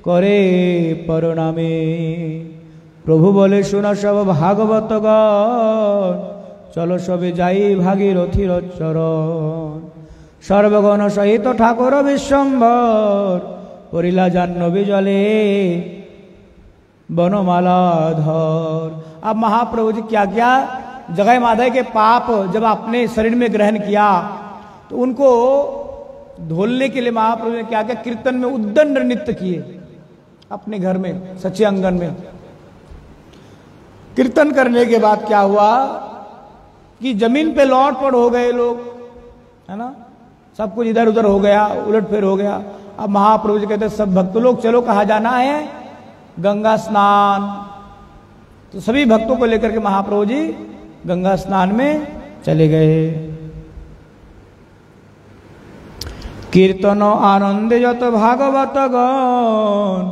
करे परनामे। प्रभु बोले सुन सब भागवतगण, चलो सबे जाई भागीरथीर चरण। सर्वगण सहित ठाकुर विश्वम्भर, परिला जाह्नवी जले वनमालाधर। अब महाप्रभु जी क्या क्या जगाई माधाई के पाप जब अपने शरीर में ग्रहण किया, तो उनको धोलने के लिए महाप्रभु ने क्या क्या कीर्तन में उद्दंड नृत्य किए अपने घर में, सच्चे अंगन में। कीर्तन करने के बाद क्या हुआ कि जमीन पे लौट पड़ हो गए लोग, है ना, सब कुछ इधर उधर हो गया, उलट फेर हो गया। अब महाप्रभु जी कहते सब भक्त लोग चलो, कहाँ जाना है, गंगा स्नान। तो सभी भक्तों को लेकर के महाप्रभु जी गंगा स्नान में चले गए। कीर्तन आनंद जत भागवत गण,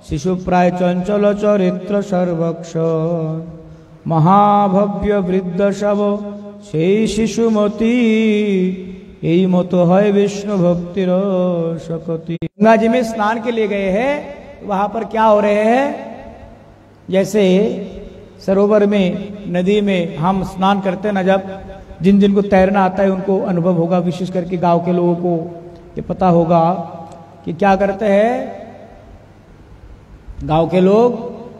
शिशु प्राय चंचल चरित्र सर्वक्षण। महाभव्य वृद्ध सब से शिशुमती, यही मत है विष्णु भक्तिर सकती। गंगा जी में स्नान के लिए गए हैं, वहां पर क्या हो रहे हैं, जैसे सरोवर में, नदी में हम स्नान करते हैं ना, जब जिन जिनको तैरना आता है उनको अनुभव होगा, विशेष करके गांव के लोगों को ये पता होगा कि क्या करते हैं गांव के लोग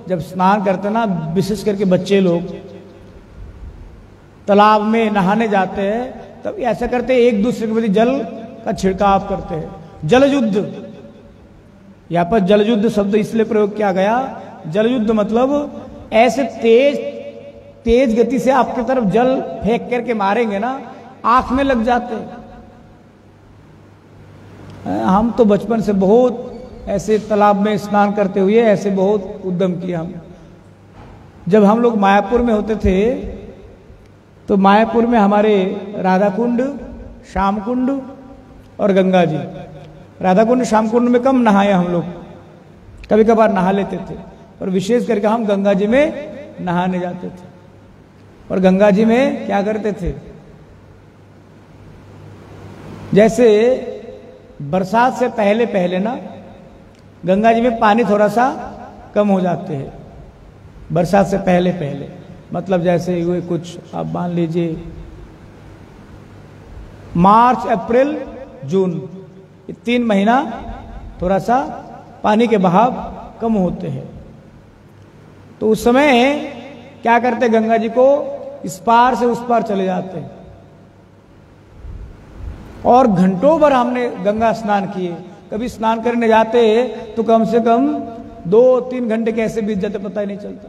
जब स्नान करते ना, विशेष करके बच्चे लोग तालाब में नहाने जाते हैं, तब ऐसा करते हैं एक दूसरे के प्रति जल का छिड़काव करते हैं, जल युद्ध। यहाँ पर जल युद्ध शब्द इसलिए प्रयोग किया गया, जल युद्ध मतलब ऐसे तेज गति से आपकी तरफ जल फेंक करके मारेंगे ना, आंख में लग जाते हैं। हम तो बचपन से बहुत ऐसे तालाब में स्नान करते हुए ऐसे बहुत उद्यम किया। हम जब हम लोग मायापुर में होते थे, तो मायापुर में हमारे राधा कुंड, श्याम कुंड और गंगा जी। राधा कुंड श्याम कुंड में कम नहाए हम लोग, कभी कभार नहा लेते थे, और विशेष करके हम गंगा जी में नहाने जाते थे। और गंगा जी में क्या करते थे, जैसे बरसात से पहले पहले ना गंगा जी में पानी थोड़ा सा कम हो जाते हैं, बरसात से पहले पहले। मतलब जैसे हुए कुछ, आप मान लीजिए मार्च, अप्रैल, जून, ये 3 महीना थोड़ा सा पानी के बहाव कम होते हैं। तो उस समय क्या करते, गंगा जी को इस पार से उस पार चले जाते हैं और घंटों भर हमने गंगा स्नान किए। कभी स्नान करने जाते तो कम से कम 2-3 घंटे कैसे बीत जाते पता ही नहीं चलता।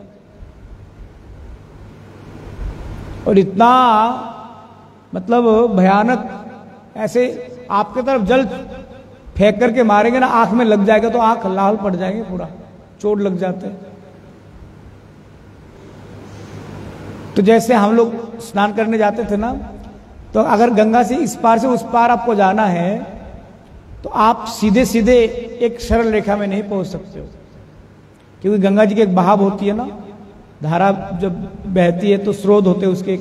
और इतना मतलब भयानक, ऐसे आपके तरफ जल फेंक करके मारेंगे ना, आंख में लग जाएगा तो आंख लाल पड़ जाएंगे, पूरा चोट लग जाते हैं। तो जैसे हम लोग स्नान करने जाते थे ना, तो अगर गंगा से इस पार से उस पार आपको जाना है तो आप सीधे सीधे एक सरल रेखा में नहीं पहुंच सकते हो, क्योंकि गंगा जी की एक बहाव होती है ना, धारा जब बहती है तो स्रोत होते हैं उसके।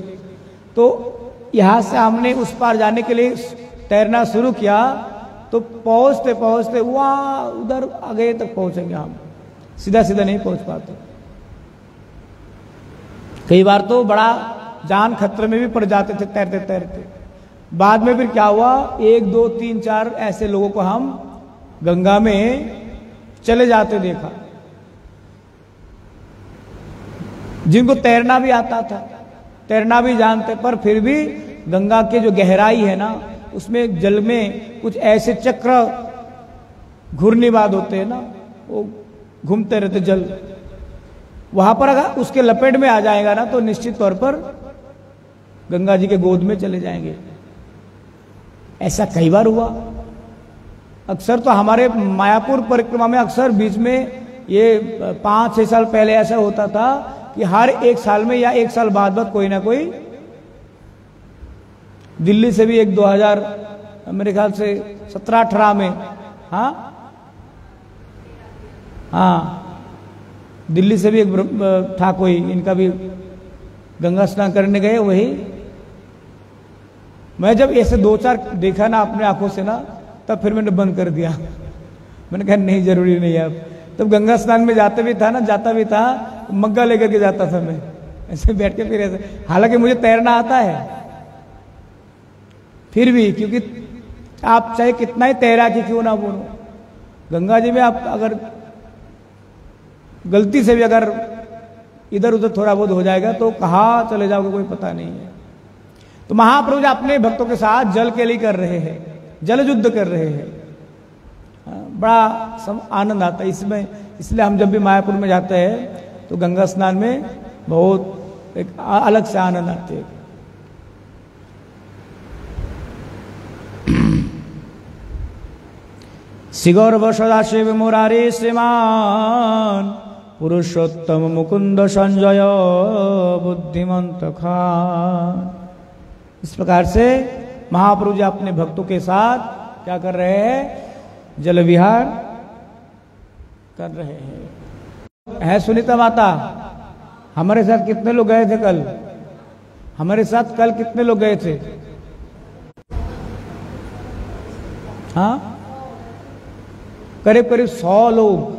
तो यहां से हमने उस पार जाने के लिए तैरना शुरू किया तो पहुंचते पहुंचते वहां उधर आगे तक पहुंचेंगे हम, सीधा सीधा नहीं पहुंच पाते। कई बार तो बड़ा जान खतरे में भी पड़ जाते थे तैरते तैरते। बाद में फिर क्या हुआ, 1, 2, 3, 4 ऐसे लोगों को हम गंगा में चले जाते देखा, जिनको तैरना भी आता था, तैरना भी जानते, पर फिर भी गंगा की जो गहराई है ना, उसमें जल में कुछ ऐसे चक्र घूर्णिवाद होते हैं ना, वो घूमते रहते जल। वहां पर अगर उसके लपेट में आ जाएगा ना तो निश्चित तौर पर गंगा जी के गोद में चले जाएंगे। ऐसा कई बार हुआ। अक्सर तो हमारे मायापुर परिक्रमा में अक्सर बीच में ये 5-6 साल पहले ऐसा होता था कि हर 1 साल में या 1 साल बाद कोई ना कोई, दिल्ली से भी एक 2000 मेरे ख्याल से 17-18 में, हाँ दिल्ली से भी एक था कोई, इनका भी गंगा स्नान करने गए। वही मैं जब ऐसे 2-4 देखा ना अपने आंखों से ना, तब फिर मैंने बंद कर दिया। मैंने कहा नहीं, जरूरी नहीं है अब। तब गंगा स्नान में जाते भी था ना, जाता भी था, मग्गा लेकर के जाता था मैं, ऐसे बैठ के फिर ऐसे। हालांकि मुझे तैरना आता है, फिर भी, क्योंकि आप चाहे कितना ही तैराकी क्यों ना बोलो, गंगा जी में आप अगर गलती से भी अगर इधर उधर थोड़ा बहुत हो जाएगा तो कहाँ चले जाओगे कोई पता नहीं है। तो महाप्रभु जी अपने भक्तों के साथ जल के लिए कर रहे हैं, जल युद्ध कर रहे हैं। बड़ा आनंद आता है इसमें। इसलिए हम जब भी मायापुर में जाते हैं तो गंगा स्नान में बहुत एक अलग से आनंद आते है। श्री गौरव सदाशिव मुरारी श्रीमान पुरुषोत्तम मुकुंद संजय बुद्धिमंत खान। इस प्रकार से महाप्रभु जी अपने भक्तों के साथ क्या कर रहे हैं, जल विहार कर रहे हैं। है सुनीता माता, हमारे साथ कितने लोग गए थे कल? हमारे साथ कल कितने लोग गए थे? हाँ, करीब करीब 100 लोग।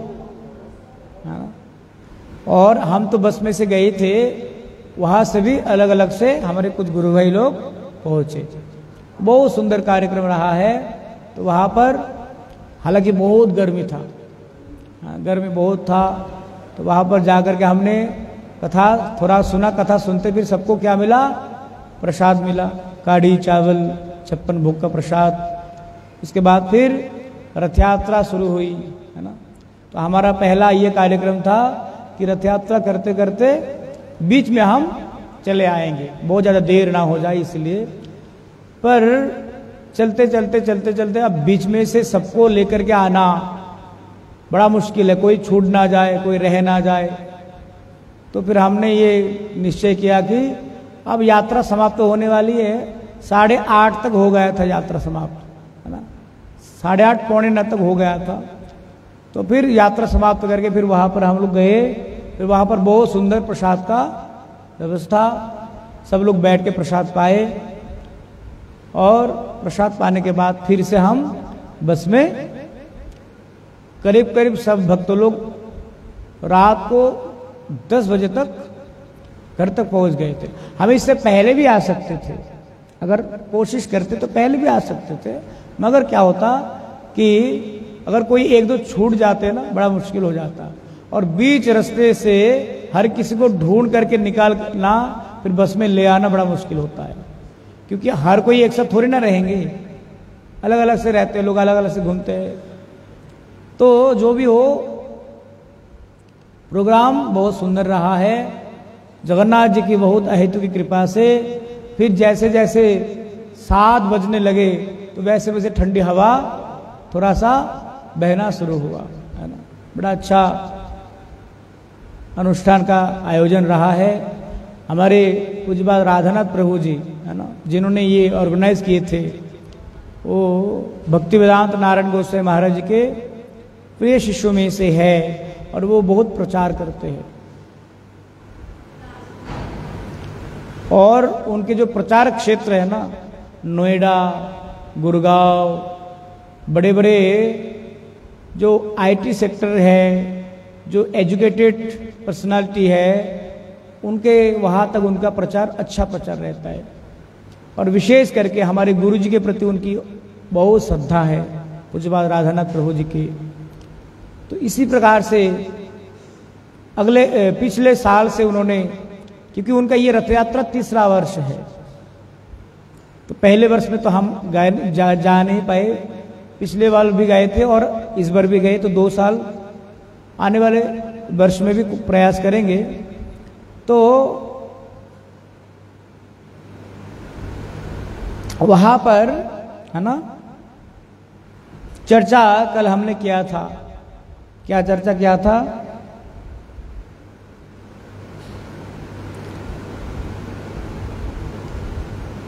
और हम तो बस में से गए थे, वहां से भी अलग अलग से हमारे कुछ गुरु भाई लोग पहुंचे। बहुत सुंदर कार्यक्रम रहा है। तो वहां पर हालांकि बहुत गर्मी था, गर्मी बहुत था। तो वहां पर जाकर के हमने कथा थोड़ा सुना। कथा सुनते फिर सबको क्या मिला, प्रसाद मिला, काढ़ी चावल 56 भोग का प्रसाद। उसके बाद फिर रथ यात्रा शुरू हुई, है ना। तो हमारा पहला ये कार्यक्रम था कि रथ यात्रा करते करते बीच में हम चले आएंगे, बहुत ज्यादा देर ना हो जाए इसलिए। पर चलते चलते चलते चलते अब बीच में से सबको लेकर के आना बड़ा मुश्किल है, कोई छूट ना जाए, कोई रह ना जाए। तो फिर हमने ये निश्चय किया कि अब यात्रा समाप्त होने वाली है। 8:30 तक हो गया था यात्रा समाप्त, है ना, 8:30 पौने 9 तक हो गया था। तो फिर यात्रा समाप्त करके फिर वहां पर हम लोग गए। फिर वहां पर बहुत सुंदर प्रसाद का व्यवस्था, सब लोग बैठ के प्रसाद पाए। और प्रसाद पाने के बाद फिर से हम बस में करीब करीब सब भक्त लोग रात को 10 बजे तक घर तक पहुंच गए थे। हम इससे पहले भी आ सकते थे, अगर कोशिश करते तो पहले भी आ सकते थे, मगर क्या होता कि अगर कोई एक दो छूट जाते ना बड़ा मुश्किल हो जाता, और बीच रास्ते से हर किसी को ढूंढ करके निकालना फिर बस में ले आना बड़ा मुश्किल होता है, क्योंकि हर कोई एक साथ थोड़ी ना रहेंगे, अलग अलग से रहते हैं लोग, अलग अलग से घूमते हैं। तो जो भी हो, प्रोग्राम बहुत सुंदर रहा है जगन्नाथ जी की बहुत अहेतु की कृपा से। फिर जैसे जैसे 7 बजने लगे तो वैसे वैसे ठंडी हवा थोड़ा सा बहना शुरू हुआ, है ना। बड़ा अच्छा अनुष्ठान का आयोजन रहा है। हमारे पूज्यपाद राधानाथ प्रभु जी, है ना, जिन्होंने ये ऑर्गेनाइज किए थे, वो भक्ति वेदांत नारायण गोसाई महाराज जी के प्रिय शिष्यों में से है और वो बहुत प्रचार करते हैं। और उनके जो प्रचार क्षेत्र है ना, नोएडा, गुड़गांव, बड़े बड़े जो आईटी सेक्टर है, जो एजुकेटेड पर्सनालिटी है, उनके वहाँ तक उनका प्रचार अच्छा प्रचार रहता है। और विशेष करके हमारे गुरु जी के प्रति उनकी बहुत श्रद्धा है, पूज्यपाद राधानाथ प्रभु जी की। तो इसी प्रकार से पिछले साल से उन्होंने, क्योंकि उनका ये रथ यात्रा 3रा वर्ष है, तो पहले वर्ष में तो हम जा नहीं पाए, पिछले बार भी गए थे और इस बार भी गए, तो 2 साल आने वाले वर्ष में भी प्रयास करेंगे। तो वहां पर, है ना, चर्चा कल हमने किया था। क्या चर्चा किया था?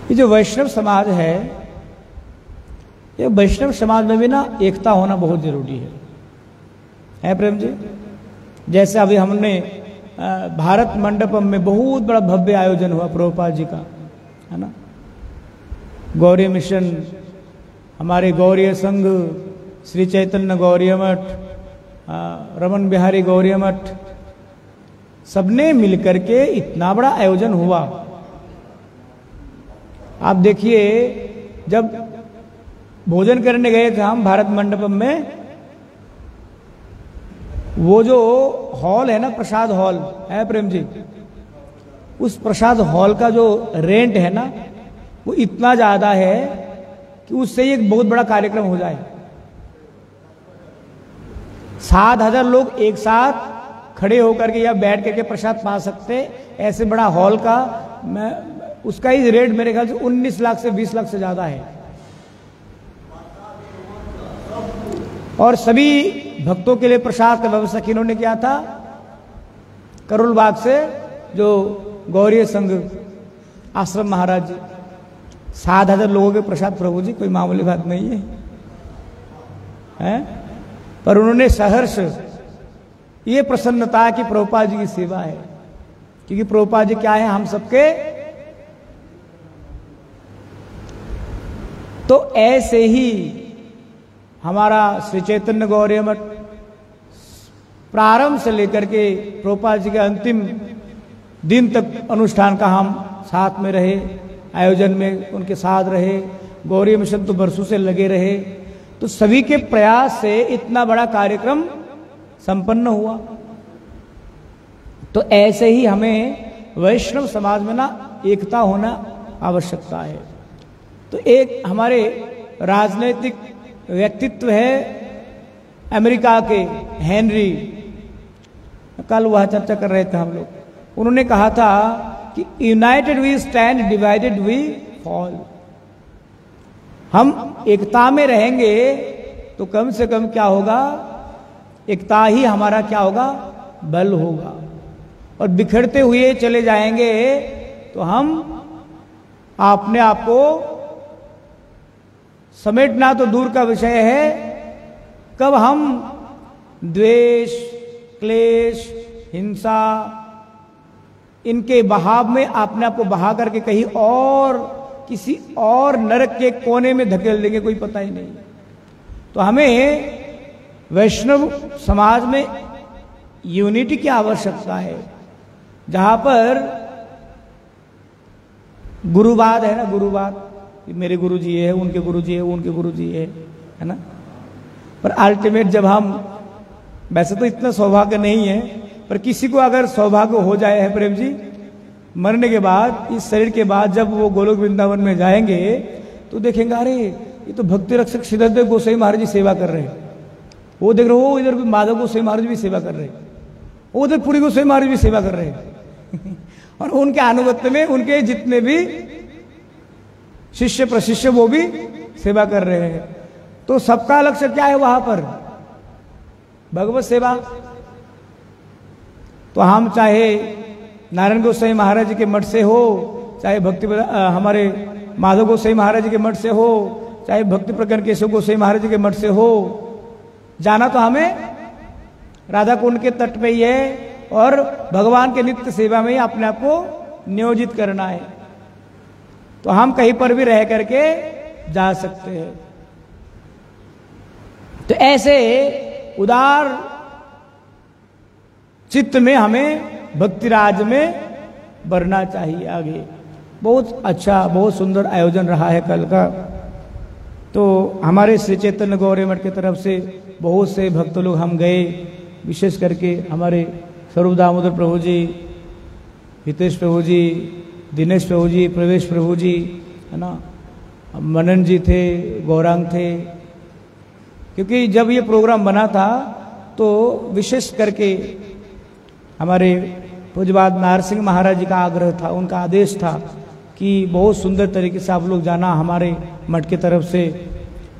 ये जो वैष्णव समाज है, ये वैष्णव समाज में भी ना एकता होना बहुत जरूरी है प्रेम जी। जैसे अभी हमने भारत मंडपम में बहुत बड़ा भव्य आयोजन हुआ प्रभुपाद जी का, है ना। गौरी मिशन, हमारे गौरीय संघ, श्री चैतन्य गौरीय मठ, रमन बिहारी गौरीय मठ, सबने मिलकर के इतना बड़ा आयोजन हुआ। आप देखिए, जब भोजन करने गए थे हम भारत मंडपम में, वो जो हॉल है ना, प्रसाद हॉल है प्रेम जी, उस प्रसाद हॉल का जो रेंट है ना, वो इतना ज्यादा है कि उससे ही एक बहुत बड़ा कार्यक्रम हो जाए। 7,000 लोग एक साथ खड़े होकर के या बैठ करके प्रसाद पा सकते, ऐसे बड़ा हॉल का उसका ही रेट मेरे ख्याल से 19 लाख से 20 लाख से ज्यादा है। और सभी भक्तों के लिए प्रसाद का व्यवस्था किन्होंने किया था? करोल बाग से जो गौरीय संघ आश्रम महाराज जी। 7,000 लोगों के प्रसाद प्रभु जी, कोई मामूली बात नहीं है? पर उन्होंने सहर्ष ये प्रसन्नता की प्रभुपाद जी की सेवा है, क्योंकि प्रभुपाद जी क्या है, हम सबके। तो ऐसे ही हमारा श्री चैतन्य गौरीय मठ प्रारंभ से लेकर के प्रभुपाद जी के अंतिम दिन तक अनुष्ठान का हम साथ में रहे, आयोजन में उनके साथ रहे। गौरी मिशन तो बरसों से लगे रहे, तो सभी के प्रयास से इतना बड़ा कार्यक्रम संपन्न हुआ। तो ऐसे ही हमें वैष्णव समाज में ना एकता होना आवश्यकता है। तो एक हमारे राजनीतिक व्यक्तित्व है अमेरिका के हेनरी, कल वह चर्चा कर रहे थे हम लोग, उन्होंने कहा था कि united we stand, divided we fall. हम एकता में रहेंगे तो कम से कम क्या होगा, एकता ही हमारा क्या होगा, बल होगा। और बिखरते हुए चले जाएंगे तो हम अपने आप को समेटना तो दूर का विषय है, कब हम द्वेष, क्लेश, हिंसा, इनके बहाव में अपने आप को बहा करके कहीं और किसी और नरक के कोने में धकेल देंगे, कोई पता ही नहीं। तो हमें वैष्णव समाज में यूनिटी की आवश्यकता है, जहां पर गुरुवाद है ना, गुरुवाद, मेरे गुरुजी ये है, उनके गुरुजी है, उनके गुरुजी ये है ना। पर अल्टीमेट जब हम, वैसे तो इतना सौभाग्य नहीं है, पर किसी को अगर सौभाग्य हो जाए है प्रेम जी, मरने के बाद, इस शरीर के बाद जब वो गोलोक वृंदावन में जाएंगे तो देखेंगे अरे ये तो भक्ति रक्षक सिद्धदेव गोसाई महाराज जी सेवा कर रहे हैं, वो देख रहे हो इधर माधव गोसाई महाराज भी सेवा कर रहे हैं, वो उधर पूरी गोसाई महाराज भी सेवा कर रहे हैं और उनके अनुगत्य में उनके जितने भी शिष्य प्रशिष्य वो भी सेवा कर रहे हैं। तो सबका लक्ष्य क्या है वहां पर? भगवत सेवा। तो हम चाहे नारायण गोसाई महाराज जी के मठ से हो, चाहे भक्ति हमारे माधव गोसाई महाराज जी के मठ से हो, चाहे भक्ति प्रज्ञान केशव गोसाई महाराज जी के मठ से हो, जाना तो हमें राधा कुंड के तट पे ही है और भगवान के नित्य सेवा में ही अपने आप को नियोजित करना है। तो हम कहीं पर भी रह करके जा सकते हैं। तो ऐसे उदार चित्त में हमें भक्ति राज में बढ़ना चाहिए आगे। बहुत अच्छा, बहुत सुंदर आयोजन रहा है कल का। तो हमारे श्री चैतन्य गौरी मठ की तरफ से बहुत से भक्त लोग हम गए, विशेष करके हमारे स्वरूप दामोदर प्रभु जी, हितेश प्रभु जी, दिनेश प्रभु जी, प्रवेश प्रभु जी, है ना, मनन जी थे, गौरांग थे। क्योंकि जब ये प्रोग्राम बना था तो विशेष करके हमारे पूज्यपाद नारसिंह सिंह महाराज जी का आग्रह था, उनका आदेश था कि बहुत सुंदर तरीके से आप लोग जाना हमारे मठ की तरफ से,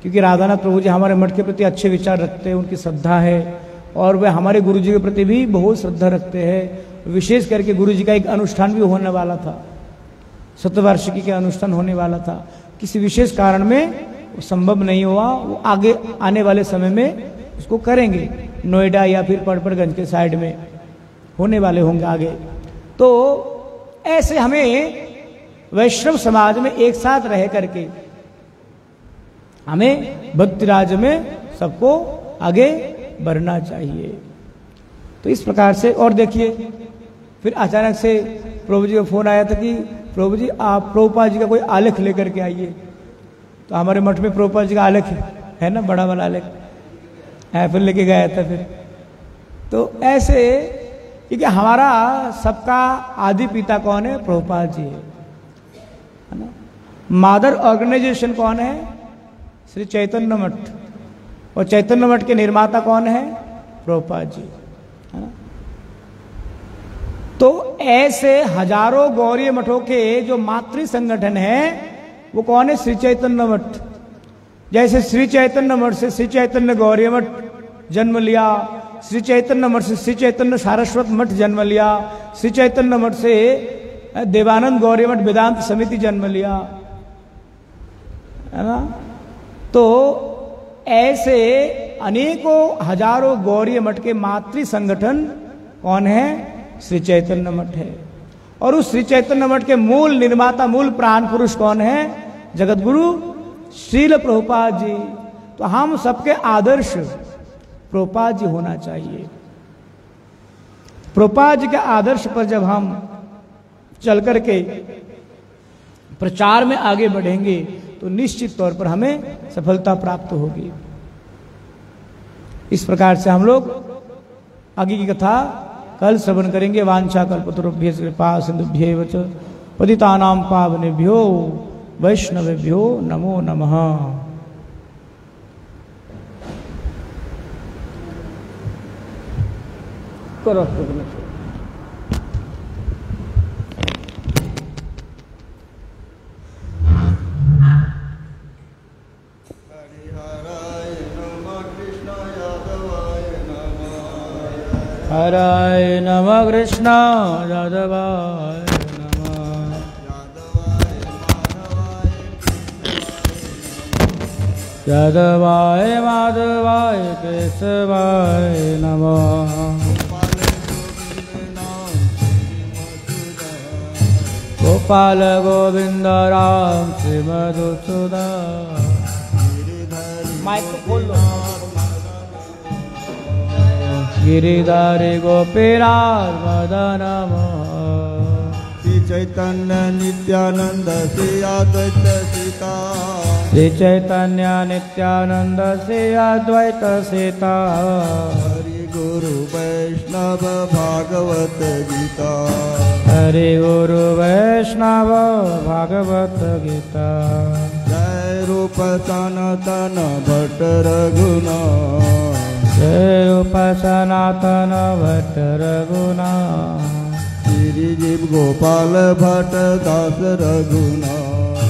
क्योंकि राधानाथ प्रभु जी हमारे मठ के प्रति अच्छे विचार रखते हैं, उनकी श्रद्धा है और वे हमारे गुरु जी के प्रति भी बहुत श्रद्धा रखते हैं। विशेष करके गुरु जी का एक अनुष्ठान भी होने वाला था, शतवार्षिकी का अनुष्ठान होने वाला था। किसी विशेष कारण में वो संभव नहीं हुआ, वो आगे आने वाले समय में उसको करेंगे, नोएडा या फिर पड़पड़गंज के साइड में होने वाले होंगे आगे। तो ऐसे हमें वैष्णव समाज में एक साथ रह करके हमें भक्ति राज में सबको आगे बढ़ना चाहिए। तो इस प्रकार से। और देखिए फिर अचानक से प्रभु जी का फोन आया था कि प्रभु जी आप प्रभुपाद जी का कोई आलेख लेकर के आइए। तो हमारे मठ में प्रभुपाद जी का आलेख है ना, बड़ा वाला आलेख है, फिर लेके गया था। फिर तो ऐसे, क्योंकि हमारा सबका आदि पिता कौन है? प्रभुपाद जी है ना। मदर ऑर्गेनाइजेशन कौन है? श्री चैतन्य मठ। और चैतन्य मठ के निर्माता कौन है? प्रभुपाद जी, है ना। तो ऐसे हजारों गौरीय मठों के जो मातृ संगठन है वो कौन है? श्री चैतन्य मठ। जैसे श्री चैतन्य मठ से श्री चैतन्य गौरीय मठ जन्म लिया, श्री चैतन्य मठ से श्री चैतन्य सारस्वत मठ जन्म लिया, श्री चैतन्य मठ से देवानंद गौरी मठ वेदांत समिति जन्म लिया, है ना। तो ऐसे अनेकों हजारों गौरी मठ के मातृ संगठन कौन है? श्री चैतन्य मठ है। और उस श्री चैतन्य मठ के मूल निर्माता, मूल प्राण पुरुष कौन है? जगत गुरु श्रील प्रभुपाद जी। तो हम सबके आदर्श प्रभुपाद जी होना चाहिए। प्रभुपाद जी के आदर्श पर जब हम चल करके प्रचार में आगे बढ़ेंगे तो निश्चित तौर पर हमें सफलता प्राप्त होगी। इस प्रकार से हम लोग आगे की कथा कल श्रवण करेंगे। वांछा कल्पतरुभ्यश्च कृपा सिंधुभ्यैव च पतितानां पावनेभ्यो वैष्णवेभ्यो नमो नमः। करो हराय नमः कृष्ण यादवाय नमः यादवाय माधवाय केशवाय नमः गोपाल गोविंद राम श्री मधुसूदन। माइक तो खोल लो। गिरिधारी गोपीनाथ मदन मोहन। चैतन्य नित्यानंद श्री अद्वैत सीता श्री चैतन्य नित्यानंद श्री अद्वैत सीता हरि गुरु वैष्णव भागवत गीता हरि गुरु वैष्णव भागवत गीता जय रूप सनातन भट्ट रघुनाथ जय रूप सनातन भट्ट रघुनाथ श्री जीव गोपाल भट्ट दास रघुनाथ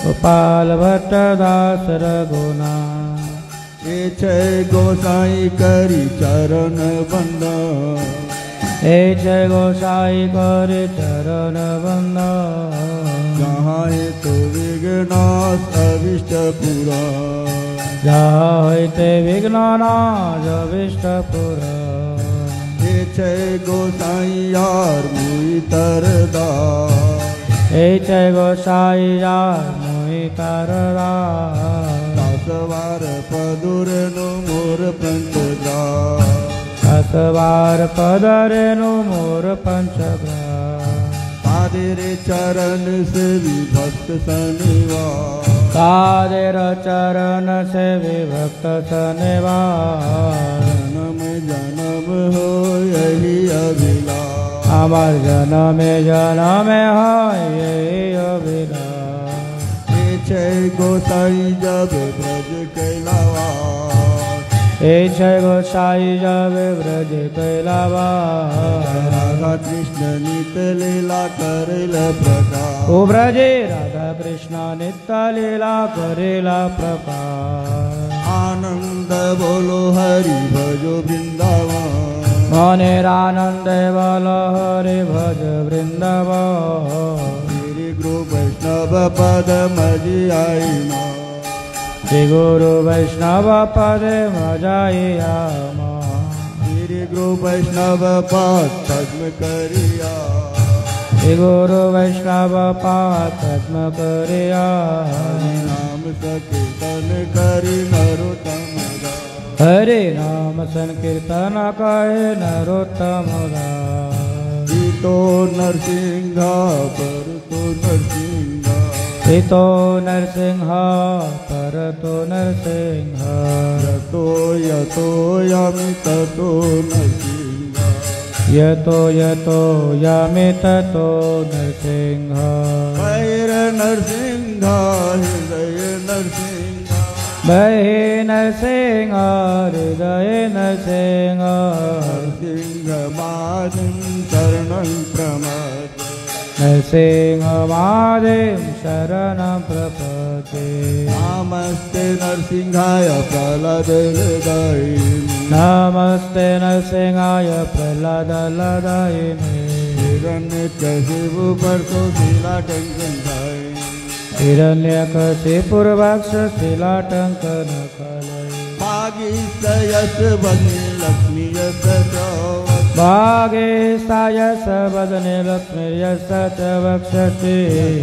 गोपाल भट्ट दास रघुनाथ ये छे गोसाई करी चरण बंदन हे जय गोसाई कर चरण बंदन जहाँ तो विघ्नाश अभिष्ट पुरा जहाँ होते विघ्ननाश अभिष्ट पुरा ये छे गोसाई यार मुई तरदार हे जय गोसाई यार मोहि तरदार दासवार पदुर नो मोर पंचग्राम दसवार पदरेनु मोर पंचग्राम तादेरे चरण से विभक्त शनिवार तादेर चरण से विभक्त शनिवार जन्म जन्म हो यही अभिलाष हमार जन्म हो यही अभिलाष ये छे गोसाई जब ब्रज कैलावास हे जय गोसाई जब ब्रज कैलावास राधा कृष्ण नित लीला करेल प्रकाश ओ ब्रजे राधा कृष्ण नित्य लीला करेला प्रकाश आनंद बोलो हरि भजो वृंदावन मनेरानंद बल हरि भज वृंदावन श्री गुरु वैष्णव पद मजी आई माँ श्री गुरु वैष्णव पद मजाइया श्री गुरु वैष्णव पद पद्म करिया श्री गुरु वैष्णव पद पद्म करिया नाम संकीर्तन करि नरोत्तम दास हरे नाम संकीर्तन कहे नरोत्तम दास तो नरसिंह पर तो नरसिंह हितो नरसिंह परतो नरसिंह यतो यतो यामि ततो नरसिंह यतो यतो यामि ततो नरसिंह वैर नरसिंह हृदय नरसिंह बहे नरसिंह हृदय नरसिंह नरसिंह मादिं शरणं प्रमद नरसिंह मादिं शरणं प्रपद्ये नमस्ते नरसिंहाय प्रह्लादलदायिने नमस्ते नरसिंहाय प्रह्लादलदायिने हिरण्यकशिपु परतो शिलाटङ्कनकाय हिरण्यकशिपुर्वक्ष शिलाटङ्कन कलये भागीशयस वदने लक्ष्मी यस भागे सायस वदने लक्ष्मी यस च वक्षसि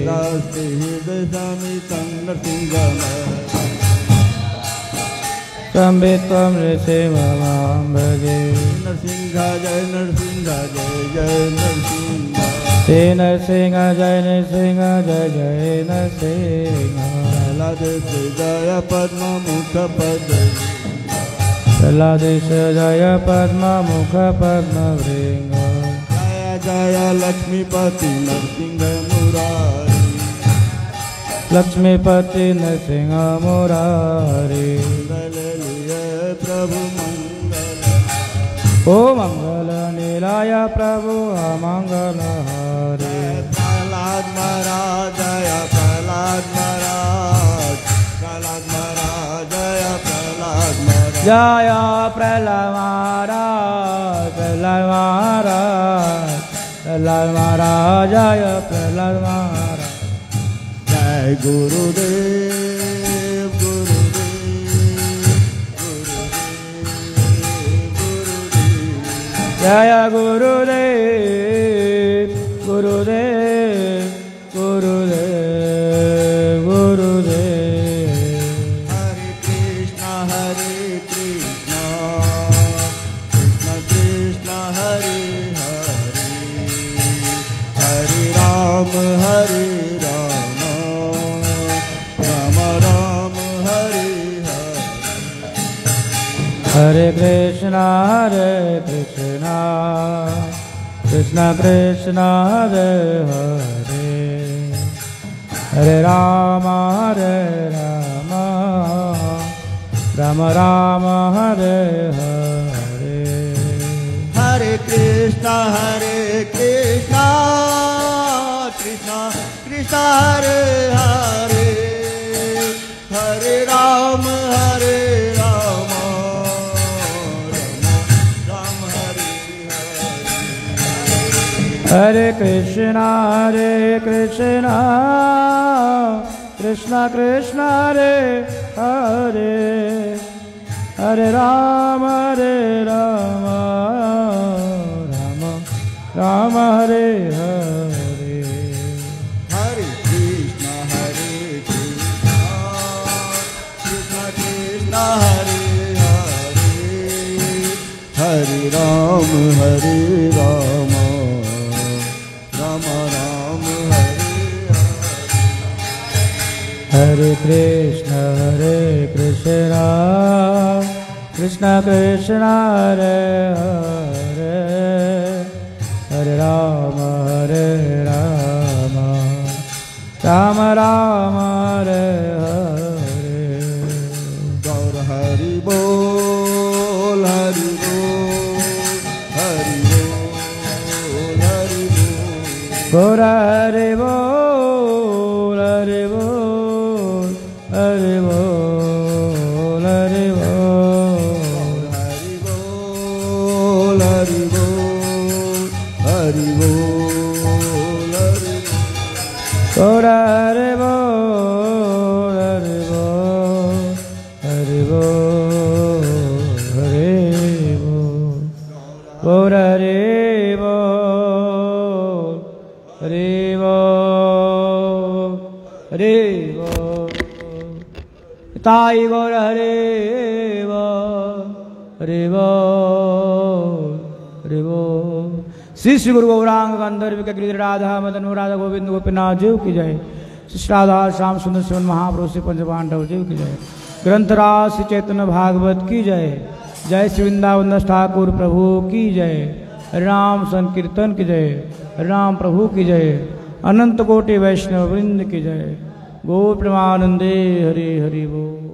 नास्ति हृदय समितं नरसिंहम् संवित्वं नृसिंहमां भजे नरसिंह जय नरसिंह जय जय नरसिंह हे नरसिंह जय नरसिंह जय जय नरसिंह प्रह्लाद जय पद्म मुख पद प्रह्लादेश जय पद्म मुख पद्म वृंग जय जय लक्ष्मीपति नरसिंह मुरारी लक्ष्मीपति नरसिंह मुरारी प्रभु मंगल ओ मंगल नीलाय प्रभु अमंगल हरे प्रह्लाद महाराज जय प्रह्लाद महाराज प्रह्लाद महाराज जय प्रह्लाद महाराज जय प्रह्लाद महाराज प्रह्लाद महाराज प्रह्लाद महाराज जय प्रह्लाद महाराज जय गुरुदेव जय गुरुदेव गुरुदेव गुरुदेव गुरुदेव हरे Krishna Krishna Krishna Krishna Hare Hare Hare Krishna Krishna Krishna Hare Hare Hare Rama Rama Rama Hare Hare Hare Krishna Krishna Krishna Hare Hare Hare Rama Rama Rama Hare Hare Hare Krishna Krishna Krishna Hare Hare Hare Rama Rama Rama Hare Hare Hare Krishna Krishna Krishna Hare Hare Hare Rama Rama Rama Hare Hare Krishna Krishna Krishna Hare Hare Hare Rama Rama Rama Hare Hare Gaur Hari Bol Hari Bol Hari Bol Hari Bol Gaur Hari Bol Hari Bol Hari Bol Hari Bol Hari Bol Hari Bol Hari Bol Hari Gaur Hari Bol Hari Bol Hari Bol Hari Bol Gaur Hari Bol Hari Bol Hari Bol Tai Gaur Hari Bol Hari Bol Hari Bol Shri Shri गुरु गौरांग गंधर्व के गिरिधर राधा मदन राधा गोविंद गोपीनाथ जीव की जय। श्री राधा श्याम सुंदर शिवन महाप्रभु श्री पंचपांडव जीव की जय। ग्रंथराज श्री चैतन्य भागवत की जय। जय श्री वृंदावन दास ठाकुर प्रभु की जय। हरिनाम संकीर्तन की जय। हरिनाम प्रभु की जय। अनंत कोटि वैष्णव वृंद की जय। गो प्रेमानंदे हरि हरि बोल।